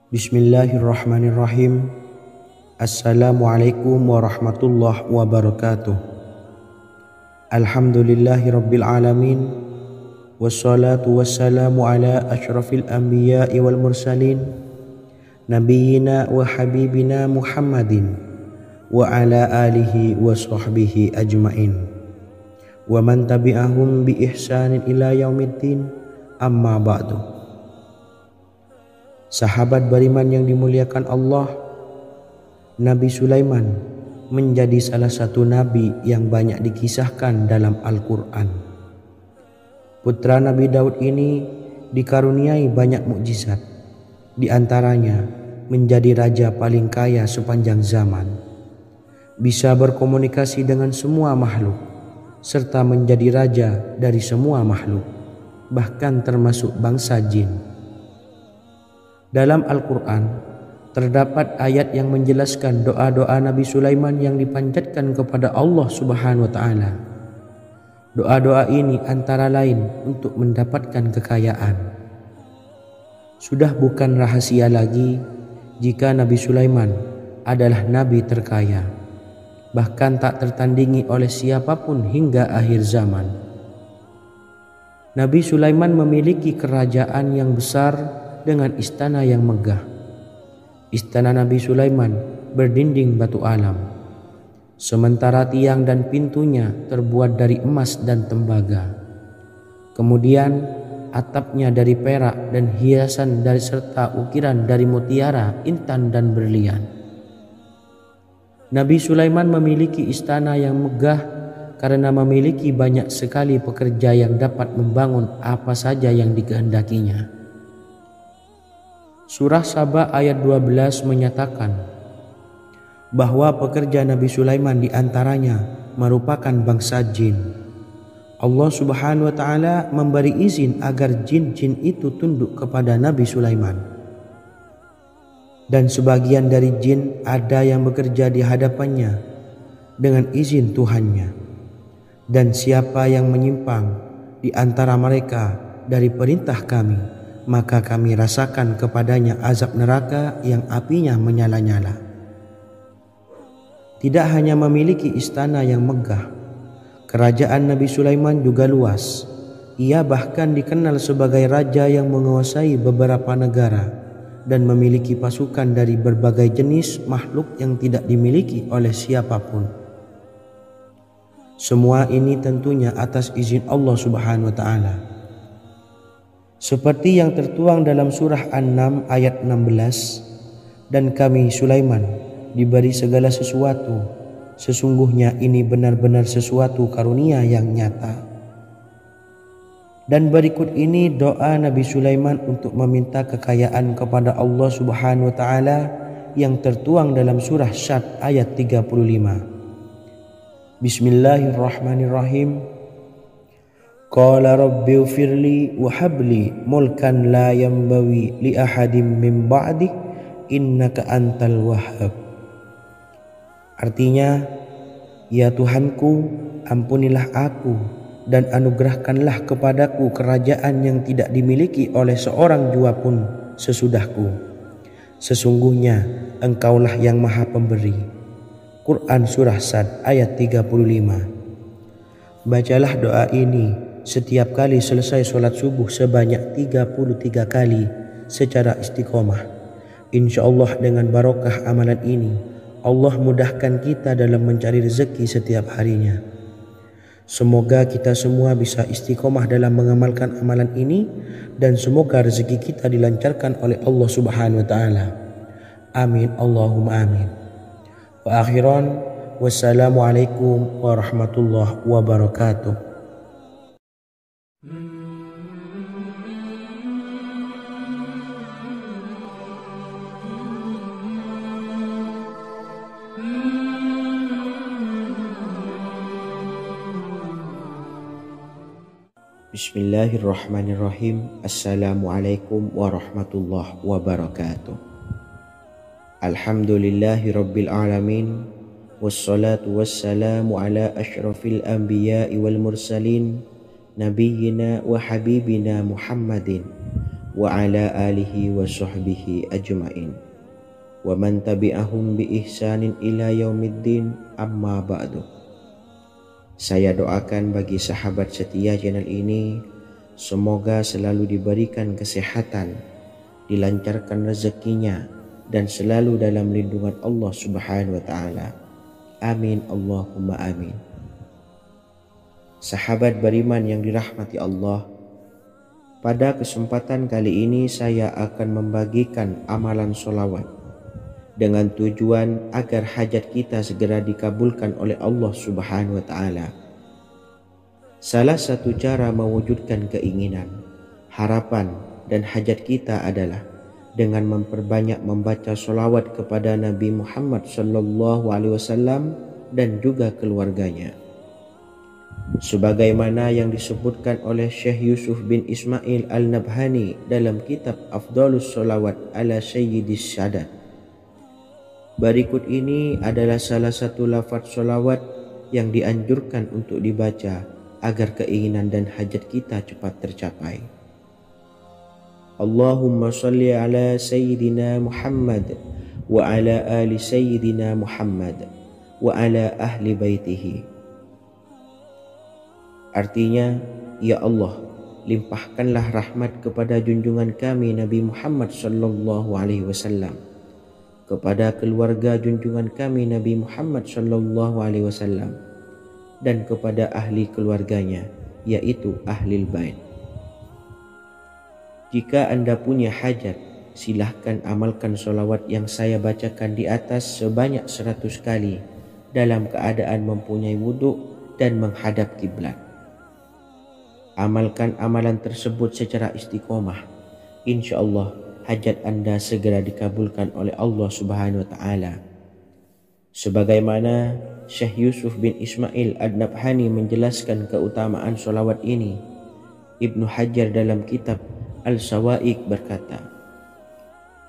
Bismillahirrahmanirrahim. Assalamualaikum warahmatullahi wabarakatuh. Alhamdulillahirabbil alamin. Wassalatu wassalamu ala asyrafil anbiya'i wal mursalin, nabiyyina wa habibina Muhammadin wa ala alihi wa sahbihi ajmain, wa man tabi'ahum bi ihsanin ila yaumiddin, amma ba'du. Sahabat beriman yang dimuliakan Allah, Nabi Sulaiman menjadi salah satu nabi yang banyak dikisahkan dalam Al-Quran. Putra Nabi Daud ini dikaruniai banyak mukjizat, di antaranya menjadi raja paling kaya sepanjang zaman, bisa berkomunikasi dengan semua makhluk, serta menjadi raja dari semua makhluk, bahkan termasuk bangsa jin. Dalam Al-Quran terdapat ayat yang menjelaskan doa-doa Nabi Sulaiman yang dipanjatkan kepada Allah Subhanahu wa taala. Doa-doa ini antara lain untuk mendapatkan kekayaan. Sudah bukan rahasia lagi jika Nabi Sulaiman adalah nabi terkaya, bahkan tak tertandingi oleh siapapun hingga akhir zaman. Nabi Sulaiman memiliki kerajaan yang besar dengan istana yang megah. Istana Nabi Sulaiman berdinding batu alam, sementara tiang dan pintunya terbuat dari emas dan tembaga. Kemudian atapnya dari perak dan hiasan dari serta ukiran dari mutiara, intan dan berlian. Nabi Sulaiman memiliki istana yang megah karena memiliki banyak sekali pekerja yang dapat membangun apa saja yang dikehendakinya. Surah Saba ayat 12 menyatakan bahwa pekerja Nabi Sulaiman diantaranya merupakan bangsa jin. Allah Subhanahu wa taala memberi izin agar jin-jin itu tunduk kepada Nabi Sulaiman. Dan sebagian dari jin ada yang bekerja di hadapannya dengan izin Tuhannya. Dan siapa yang menyimpang di antara mereka dari perintah kami, maka kami rasakan kepadanya azab neraka yang apinya menyala-nyala. Tidak hanya memiliki istana yang megah, kerajaan Nabi Sulaiman juga luas. Ia bahkan dikenal sebagai raja yang menguasai beberapa negara dan memiliki pasukan dari berbagai jenis makhluk yang tidak dimiliki oleh siapapun. Semua ini tentunya atas izin Allah Subhanahu wa taala. Seperti yang tertuang dalam surah An-Naml ayat 16, dan kami Sulaiman diberi segala sesuatu, sesungguhnya ini benar-benar sesuatu karunia yang nyata. Dan berikut ini doa Nabi Sulaiman untuk meminta kekayaan kepada Allah Subhanahu wa taala yang tertuang dalam surah Syad ayat 35. Bismillahirrahmanirrahim. Qala rabbi ufirli wa habli mulkan la yambawi li ahadim min ba'di innaka antal wahhab. Artinya, ya Tuhanku, ampunilah aku dan anugerahkanlah kepadaku kerajaan yang tidak dimiliki oleh seorang jua pun sesudahku. Sesungguhnya Engkaulah yang Maha Pemberi, Quran Surah Sad ayat 35. Bacalah doa ini setiap kali selesai sholat subuh sebanyak 33 kali secara istiqomah. Insya Allah dengan barokah amalan ini, Allah mudahkan kita dalam mencari rezeki setiap harinya. Semoga kita semua bisa istiqomah dalam mengamalkan amalan ini, dan semoga rezeki kita dilancarkan oleh Allah Subhanahu wa Ta'ala. Amin Allahumma amin. Wa akhiran, wassalamualaikum warahmatullahi wabarakatuh. Bismillahirrahmanirrahim. Assalamualaikum warahmatullahi wabarakatuh. Alhamdulillahi rabbil alamin. Wassalatu wassalamu ala ashrafil anbiya'i wal mursalin, nabiyyina wa habibina Muhammadin wa ala alihi wa sahbihi ajma'in wa man tabi'ahum bi ihsanin ila yaumiddin, amma ba'du. Saya doakan bagi sahabat setia channel ini, semoga selalu diberikan kesehatan, dilancarkan rezekinya, dan selalu dalam lindungan Allah Subhanahu wa Ta'ala. Amin Allahumma amin. Sahabat beriman yang dirahmati Allah, pada kesempatan kali ini saya akan membagikan amalan sholawat dengan tujuan agar hajat kita segera dikabulkan oleh Allah Subhanahu wa Ta'ala. Salah satu cara mewujudkan keinginan, harapan, dan hajat kita adalah dengan memperbanyak membaca sholawat kepada Nabi Muhammad SAW dan juga keluarganya. Sebagaimana yang disebutkan oleh Syekh Yusuf bin Ismail Al-Nabhani dalam kitab Afdalus Sholawat ala Sayyidis Sadat. Berikut ini adalah salah satu lafaz sholawat yang dianjurkan untuk dibaca agar keinginan dan hajat kita cepat tercapai. Allahumma salli ala Sayyidina Muhammad wa ala ali Sayyidina Muhammad wa ala ahli baitihi. Artinya, ya Allah, limpahkanlah rahmat kepada junjungan kami Nabi Muhammad sallallahu alaihi wasallam, kepada keluarga junjungan kami Nabi Muhammad sallallahu alaihi wasallam, dan kepada ahli keluarganya, yaitu ahlil bait. Jika Anda punya hajat, silahkan amalkan sholawat yang saya bacakan di atas sebanyak 100 kali dalam keadaan mempunyai wudhu dan menghadap kiblat. Amalkan amalan tersebut secara istiqomah. Insya Allah hajat Anda segera dikabulkan oleh Allah Subhanahu wa Ta'ala. Sebagaimana Syekh Yusuf bin Ismail Ad-Nabhani menjelaskan keutamaan sholawat ini, Ibnu Hajar dalam kitab Al-Sawa'iq berkata,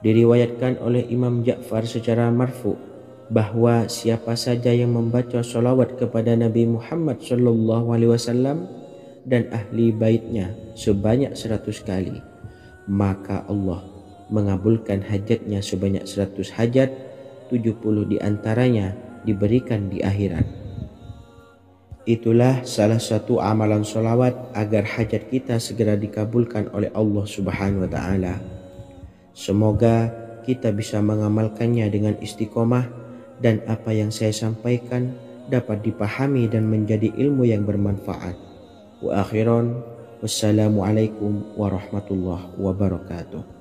diriwayatkan oleh Imam Ja'far secara marfu bahwa siapa saja yang membaca sholawat kepada Nabi Muhammad SAW dan ahli baitnya sebanyak 100 kali, maka Allah mengabulkan hajatnya sebanyak 100 hajat, 70 diantaranya diberikan di akhirat. Itulah salah satu amalan sholawat agar hajat kita segera dikabulkan oleh Allah Subhanahu wa Ta'ala. Semoga kita bisa mengamalkannya dengan istiqomah, dan apa yang saya sampaikan dapat dipahami dan menjadi ilmu yang bermanfaat. Wa akhiran, wassalamualaikum warahmatullahi wabarakatuh.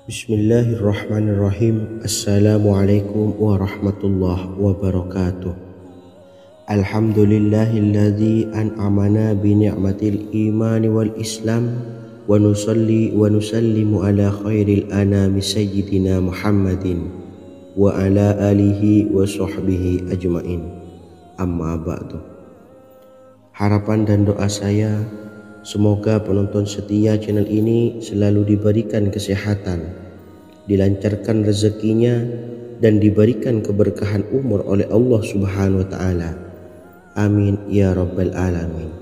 Bismillahirrahmanirrahim. Assalamualaikum warahmatullahi wabarakatuh. Alhamdulillahilladzi an'amana bi ni'matil imani wal islam, wa nusalli wa nusallimu ala khairil anami sayyidina Muhammadin wa ala alihi wa sahbihi ajmain, amma ba'du. Harapan dan doa saya, semoga penonton setia channel ini selalu diberikan kesehatan, dilancarkan rezekinya, dan diberikan keberkahan umur oleh Allah Subhanahu wa taala. Amin ya rabbal alamin.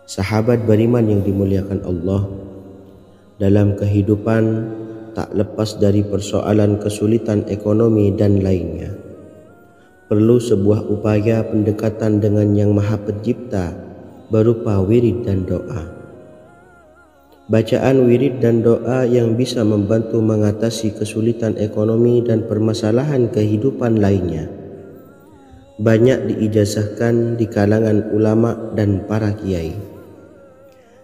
Sahabat beriman yang dimuliakan Allah, dalam kehidupan tak lepas dari persoalan kesulitan ekonomi dan lainnya. Perlu sebuah upaya pendekatan dengan Yang Maha Pencipta berupa wirid dan doa. Bacaan wirid dan doa yang bisa membantu mengatasi kesulitan ekonomi dan permasalahan kehidupan lainnya banyak diijazahkan di kalangan ulama dan para kiai.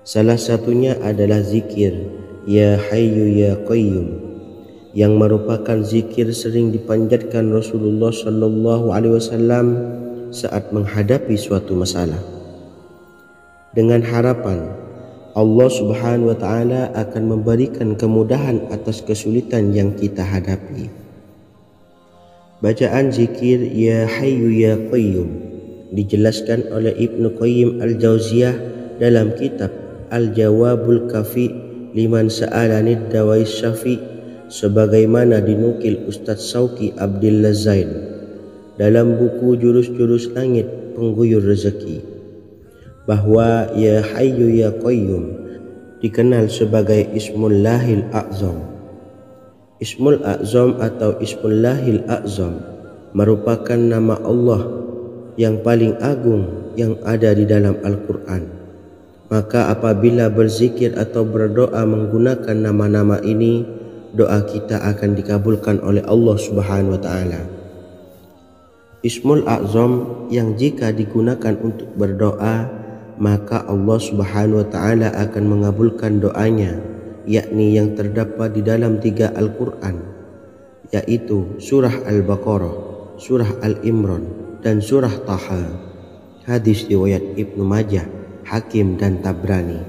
Salah satunya adalah zikir Ya Hayyu Ya Qayyum, yang merupakan zikir sering dipanjatkan Rasulullah SAW saat menghadapi suatu masalah, dengan harapan Allah Subhanahu wa taala akan memberikan kemudahan atas kesulitan yang kita hadapi. Bacaan zikir Ya Hayyu Ya Qayyum dijelaskan oleh Ibnu Qayyim Al-Jauziyah dalam kitab Al-Jawabul Kafi liman sa'alanid dawais syafi, sebagaimana dinukil Ustadz Sauki Abdillah Zain dalam buku Jurus-Jurus Langit Pengguyur Rezeki, bahwa Ya Hayyu Ya Qayyum dikenal sebagai Ismullahil A'zam. Ismul A'zam atau Ismullahil A'zam merupakan nama Allah yang paling agung yang ada di dalam Al-Quran. Maka apabila berzikir atau berdoa menggunakan nama-nama ini, doa kita akan dikabulkan oleh Allah Subhanahu wa taala. Ismul A'zam yang jika digunakan untuk berdoa, maka Allah Subhanahu wa taala akan mengabulkan doanya, yakni yang terdapat di dalam 3 Al-Quran, yaitu surah Al-Baqarah, surah Al-Imran, dan surah Taha. Hadis riwayat Ibnu Majah, Hakim, dan Tabrani.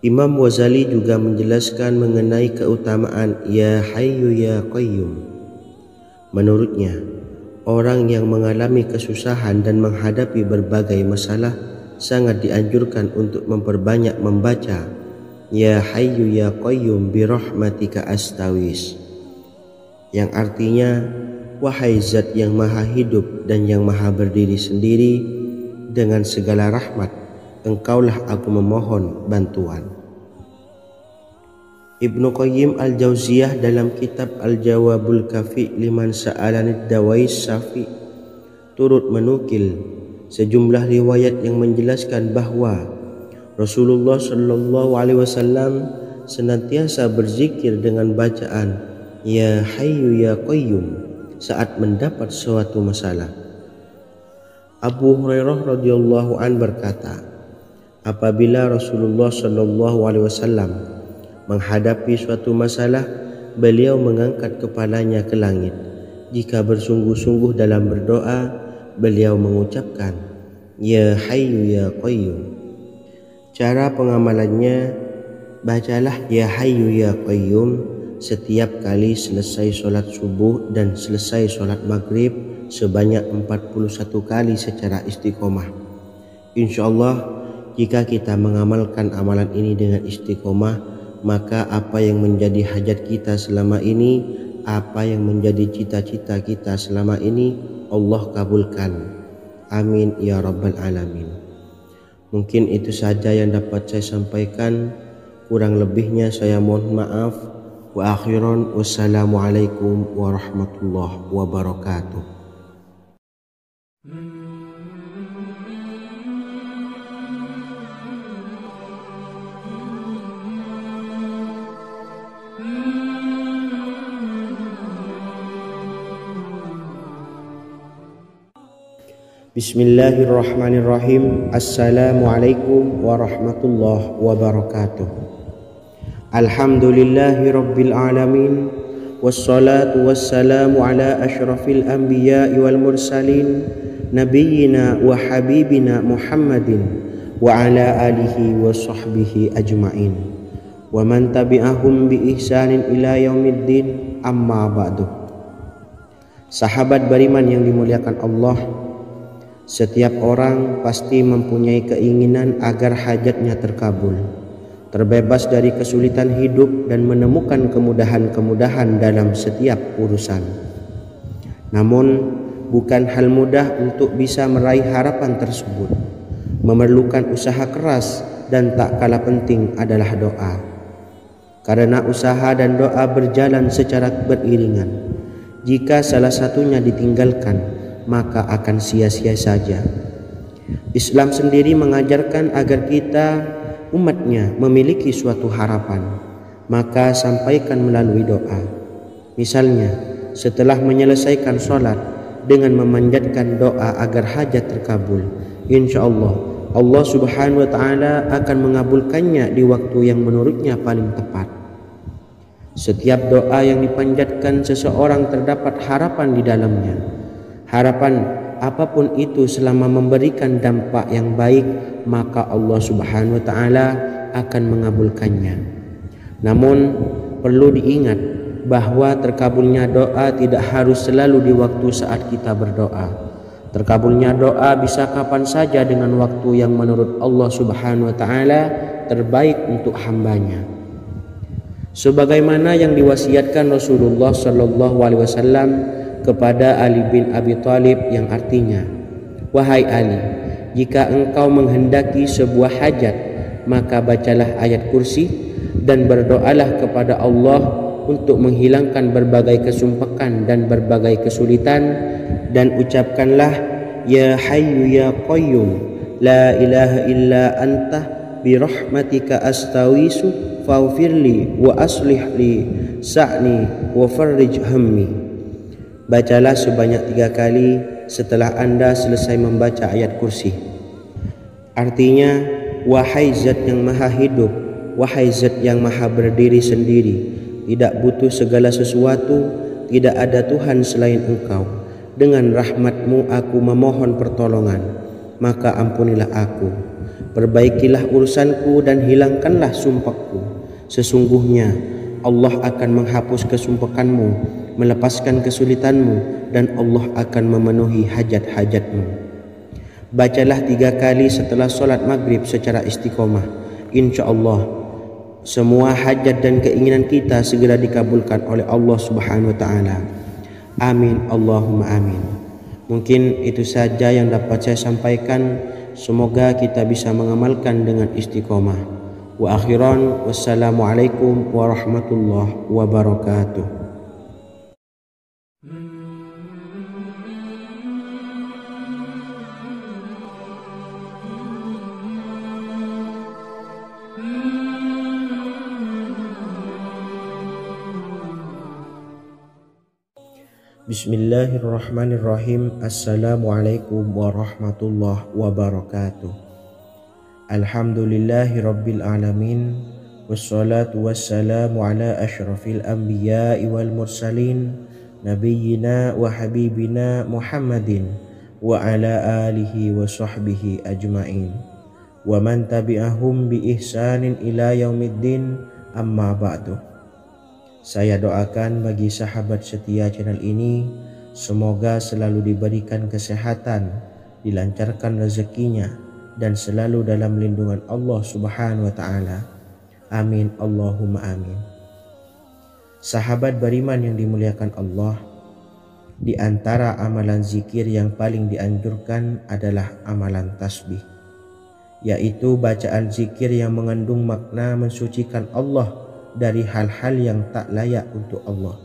Imam Ghazali juga menjelaskan mengenai keutamaan Ya Hayyu Ya Qayyum. Menurutnya, orang yang mengalami kesusahan dan menghadapi berbagai masalah sangat dianjurkan untuk memperbanyak membaca Ya Hayyu Ya Qayyum bi rahmatika astaghis, yang artinya, wahai Zat yang maha hidup dan yang maha berdiri sendiri, dengan segala rahmat engkaulah aku memohon bantuan. Ibnu Qayyim Al-Jauziyah dalam kitab Al-Jawabul Kafi liman sa'alanid dawais syafi turut menukil sejumlah riwayat yang menjelaskan bahwa Rasulullah SAW senantiasa berzikir dengan bacaan Ya Hayyu Ya Qayyum saat mendapat suatu masalah. Abu Hurairah radhiyallahu an berkata, apabila Rasulullah SAW menghadapi suatu masalah, beliau mengangkat kepalanya ke langit. Jika bersungguh-sungguh dalam berdoa, beliau mengucapkan Ya Hayyu Ya Qayyum. Cara pengamalannya, bacalah Ya Hayyu Ya Qayyum setiap kali selesai sholat subuh dan selesai sholat maghrib sebanyak 41 kali secara istiqomah. Insyaallah, jika kita mengamalkan amalan ini dengan istiqomah, maka apa yang menjadi hajat kita selama ini, apa yang menjadi cita-cita kita selama ini, Allah kabulkan. Amin ya rabbal alamin. Mungkin itu saja yang dapat saya sampaikan. Kurang lebihnya saya mohon maaf. Wa akhiran, wassalamualaikum warahmatullahi wabarakatuh. Bismillahirrahmanirrahim. Assalamualaikum warahmatullahi wabarakatuh. Alhamdulillahi rabbil alamin, wassalatu wassalamu ala asyrafil anbiya'i wal mursalin, nabiyyina wa habibina Muhammadin wa ala alihi wa sahbihi ajma'in wa man tabi'ahum bi ihsanin ila yaumiddin, amma ba'du. Sahabat beriman yang dimuliakan Allah, setiap orang pasti mempunyai keinginan agar hajatnya terkabul. terbebas dari kesulitan hidup dan menemukan kemudahan-kemudahan dalam setiap urusan. Namun, bukan hal mudah untuk bisa meraih harapan tersebut. Memerlukan usaha keras dan tak kalah penting adalah doa. Karena usaha dan doa berjalan secara beriringan. Jika salah satunya ditinggalkan, maka akan sia-sia saja. Islam sendiri mengajarkan agar kita umatnya memiliki suatu harapan, maka sampaikan melalui doa. Misalnya, setelah menyelesaikan sholat dengan memanjatkan doa agar hajat terkabul, insya Allah Subhanahu wa Ta'ala akan mengabulkannya di waktu yang menurutnya paling tepat. Setiap doa yang dipanjatkan seseorang terdapat harapan di dalamnya. Harapan apapun itu selama memberikan dampak yang baik, maka Allah Subhanahu wa Ta'ala akan mengabulkannya. Namun perlu diingat bahwa terkabulnya doa tidak harus selalu di waktu saat kita berdoa. Terkabulnya doa bisa kapan saja dengan waktu yang menurut Allah Subhanahu wa Ta'ala terbaik untuk hambanya. Sebagaimana yang diwasiatkan Rasulullah Sallallahu Alaihi Wasallam kepada Ali bin Abi Thalib, yang artinya, "Wahai Ali, jika engkau menghendaki sebuah hajat, maka bacalah ayat kursi dan berdoalah kepada Allah untuk menghilangkan berbagai kesumpakan dan berbagai kesulitan, dan ucapkanlah, Ya Hayyu Ya Qayyum, La ilaha illa anta birahmatika astawisu faghfirli wa aslih li sa'ni wa farrij hammi." Bacalah sebanyak 3 kali setelah Anda selesai membaca ayat kursi. Artinya, wahai zat yang maha hidup, wahai zat yang maha berdiri sendiri, tidak butuh segala sesuatu, tidak ada Tuhan selain Engkau. Dengan rahmat-Mu aku memohon pertolongan, maka ampunilah aku. Perbaikilah urusanku dan hilangkanlah sumpahku. Sesungguhnya Allah akan menghapus kesumpahanmu, melepaskan kesulitanmu, dan Allah akan memenuhi hajat-hajatmu. Bacalah 3 kali setelah sholat maghrib secara istiqomah. Insya Allah semua hajat dan keinginan kita segera dikabulkan oleh Allah Subhanahu wa Ta'ala. Amin Allahumma amin. Mungkin itu saja yang dapat saya sampaikan. Semoga kita bisa mengamalkan dengan istiqomah. Wa akhiran, wassalamualaikum warahmatullahi wabarakatuh. Bismillahirrahmanirrahim. Assalamualaikum warahmatullahi wabarakatuh. Alhamdulillahi rabbil alamin. Wassalatu wassalamu ala ashrafil anbiya'i wal mursalin, nabiyyina wa habibina Muhammadin wa ala alihi wa sahbihi ajma'in, wa man tabi'ahum bi ihsanin ila yaumiddin, amma ba'du. Saya doakan bagi sahabat setia channel ini, semoga selalu diberikan kesehatan, dilancarkan rezekinya, dan selalu dalam lindungan Allah Subhanahu wa Ta'ala. Amin Allahumma amin. Sahabat beriman yang dimuliakan Allah, di antara amalan zikir yang paling dianjurkan adalah amalan tasbih, yaitu bacaan zikir yang mengandung makna mensucikan Allah dari hal-hal yang tak layak untuk Allah.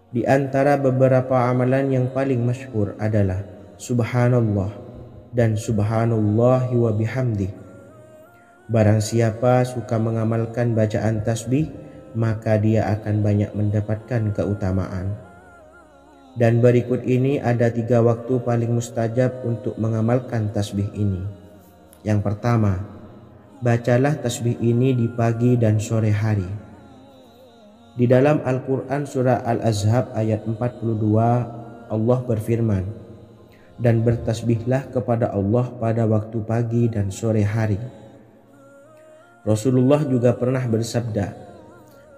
Di antara beberapa amalan yang paling masyhur adalah Subhanallah dan Subhanallahi wa bihamdih. Barang siapa suka mengamalkan bacaan tasbih, maka dia akan banyak mendapatkan keutamaan. Dan berikut ini ada 3 waktu paling mustajab untuk mengamalkan tasbih ini. Yang pertama, bacalah tasbih ini di pagi dan sore hari. Di dalam Al-Quran surah Al-Ahzab ayat 42, Allah berfirman, "Dan bertasbihlah kepada Allah pada waktu pagi dan sore hari." Rasulullah juga pernah bersabda,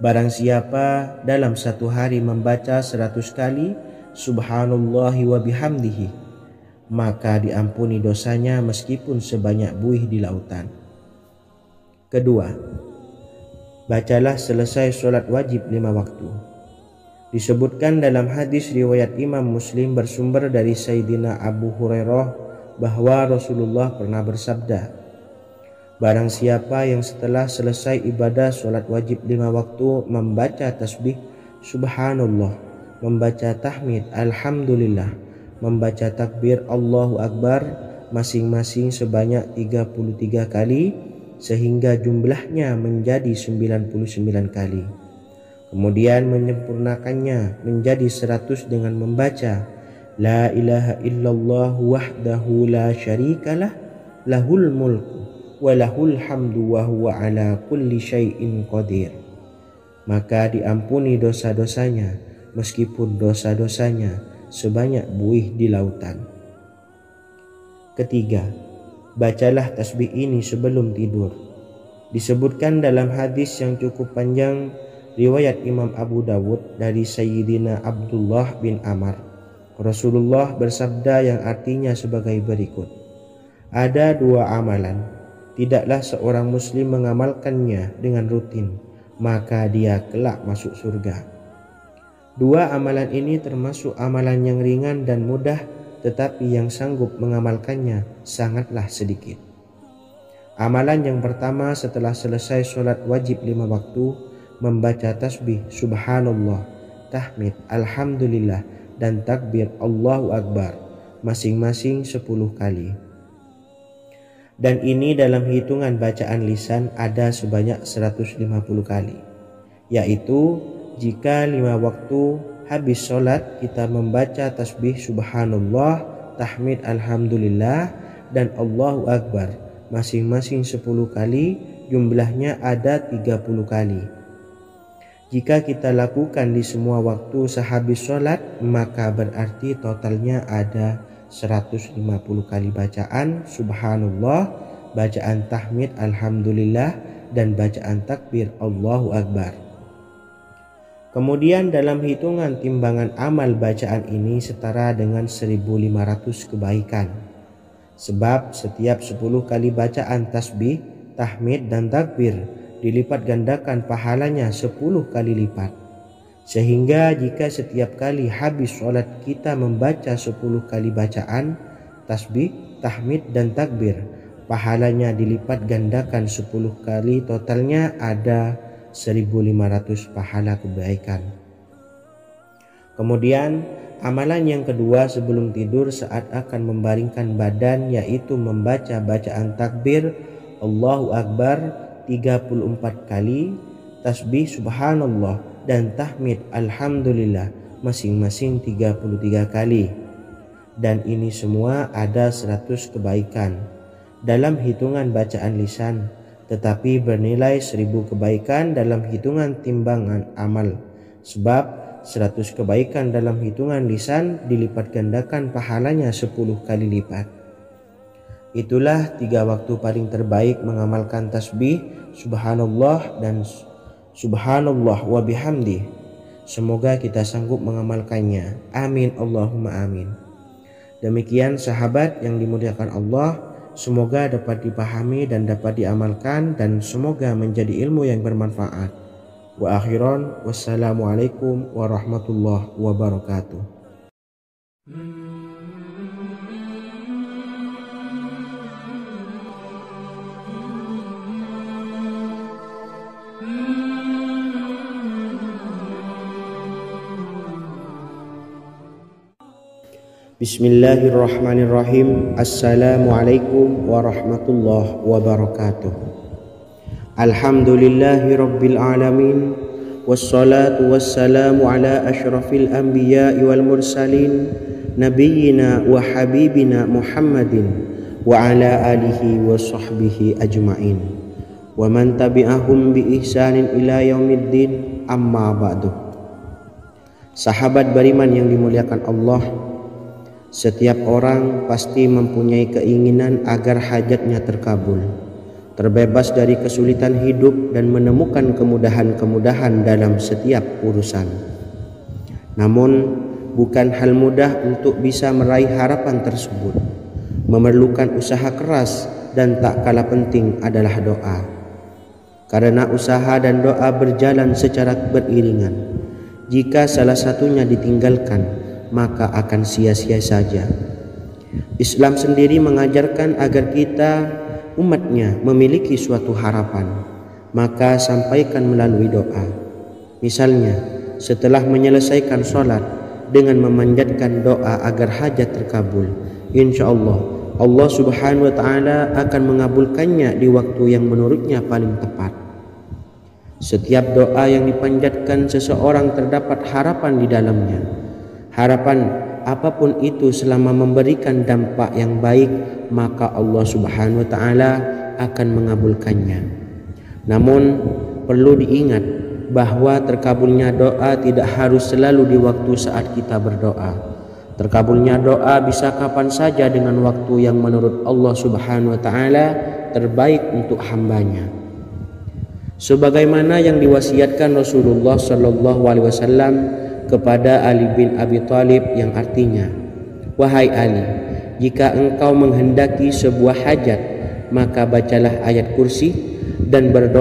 "Barang siapa dalam satu hari membaca 100 kali Subhanallahi wa bihamdihi, maka diampuni dosanya meskipun sebanyak buih di lautan." Kedua, bacalah selesai sholat wajib 5 waktu. Disebutkan dalam hadis riwayat Imam Muslim bersumber dari Sayyidina Abu Hurairah bahwa Rasulullah pernah bersabda, barang siapa yang setelah selesai ibadah sholat wajib 5 waktu membaca tasbih subhanallah, membaca tahmid alhamdulillah, membaca takbir Allahu Akbar masing-masing sebanyak 33 kali sehingga jumlahnya menjadi 99 kali. Kemudian menyempurnakannya menjadi 100 dengan membaca La ilaha illallah wahdahu la syarikalah lahul mulku wa lahul hamdu wa huwa ala kulli syai'in qadir. Maka diampuni dosa-dosanya meskipun dosa-dosanya sebanyak buih di lautan. Ketiga, bacalah tasbih ini sebelum tidur. Disebutkan dalam hadis yang cukup panjang riwayat Imam Abu Dawud dari Sayyidina Abdullah bin Amr, Rasulullah bersabda yang artinya sebagai berikut, ada 2 amalan, tidaklah seorang muslim mengamalkannya dengan rutin, maka dia kelak masuk surga. 2 amalan ini termasuk amalan yang ringan dan mudah, tetapi yang sanggup mengamalkannya sangatlah sedikit. Amalan yang pertama setelah selesai sholat wajib 5 waktu, membaca tasbih subhanallah, tahmid alhamdulillah, dan takbir Allahu Akbar masing-masing 10 kali. Dan ini dalam hitungan bacaan lisan ada sebanyak 150 kali, yaitu jika 5 waktu habis sholat kita membaca tasbih subhanallah, tahmid alhamdulillah, dan Allahu Akbar masing-masing 10 kali, jumlahnya ada 30 kali. Jika kita lakukan di semua waktu sehabis sholat, maka berarti totalnya ada 150 kali bacaan subhanallah, bacaan tahmid alhamdulillah, dan bacaan takbir Allahu Akbar. Kemudian dalam hitungan timbangan amal bacaan ini setara dengan 1500 kebaikan. Sebab setiap 10 kali bacaan tasbih, tahmid, dan takbir dilipat gandakan pahalanya 10 kali lipat. Sehingga jika setiap kali habis sholat kita membaca 10 kali bacaan tasbih, tahmid, dan takbir, pahalanya dilipat gandakan 10 kali, totalnya ada 1500 pahala kebaikan. Kemudian amalan yang kedua sebelum tidur saat akan membaringkan badan, yaitu membaca bacaan takbir Allahu Akbar 34 kali, tasbih subhanallah, dan tahmid alhamdulillah masing-masing 33 kali. Dan ini semua ada 100 kebaikan dalam hitungan bacaan lisan, tetapi bernilai 1000 kebaikan dalam hitungan timbangan amal. Sebab 100 kebaikan dalam hitungan lisan dilipat gandakan pahalanya 10 kali lipat. Itulah 3 waktu paling terbaik mengamalkan tasbih subhanallah dan subhanallah wa bihamdi. Semoga kita sanggup mengamalkannya. Amin Allahumma amin. Demikian sahabat yang dimuliakan Allah, semoga dapat dipahami dan dapat diamalkan, dan semoga menjadi ilmu yang bermanfaat. Wa akhiran, wassalamualaikum warahmatullahi wabarakatuh. Bismillahirrahmanirrahim. Assalamualaikum warahmatullahi wabarakatuh. Alhamdulillahi rabbil alamin, wassalatu wassalamu ala ashrafil anbiya'i wal mursalin, nabiyyina wa habibina Muhammadin wa ala alihi wa sahbihi ajma'in, wa man tabi'ahum bi ihsanin ila yaumiddin, amma ba'du. Sahabat beriman yang dimuliakan Allah, setiap orang pasti mempunyai keinginan agar hajatnya terkabul, terbebas dari kesulitan hidup, dan menemukan kemudahan-kemudahan dalam setiap urusan. Namun, bukan hal mudah untuk bisa meraih harapan tersebut. Memerlukan usaha keras, dan tak kalah penting adalah doa. karena usaha dan doa berjalan secara beriringan. Jika salah satunya ditinggalkan, maka akan sia-sia saja. Islam sendiri mengajarkan agar kita umatnya memiliki suatu harapan, maka sampaikan melalui doa. Misalnya, setelah menyelesaikan sholat dengan memanjatkan doa agar hajat terkabul, insya Allah Allah Subhanahu wa Ta'ala akan mengabulkannya di waktu yang menurutnya paling tepat. Setiap doa yang dipanjatkan seseorang terdapat harapan di dalamnya. Harapan apapun itu selama memberikan dampak yang baik, maka Allah Subhanahu wa Ta'ala akan mengabulkannya. Namun perlu diingat bahwa terkabulnya doa tidak harus selalu di waktu saat kita berdoa. Terkabulnya doa bisa kapan saja dengan waktu yang menurut Allah Subhanahu wa Ta'ala terbaik untuk hambanya. Sebagaimana yang diwasiatkan Rasulullah Shallallahu Alaihi Wasallam kepada Ali bin Abi Thalib, yang artinya, wahai Ali, jika engkau menghendaki sebuah hajat, maka bacalah ayat kursi dan berdoa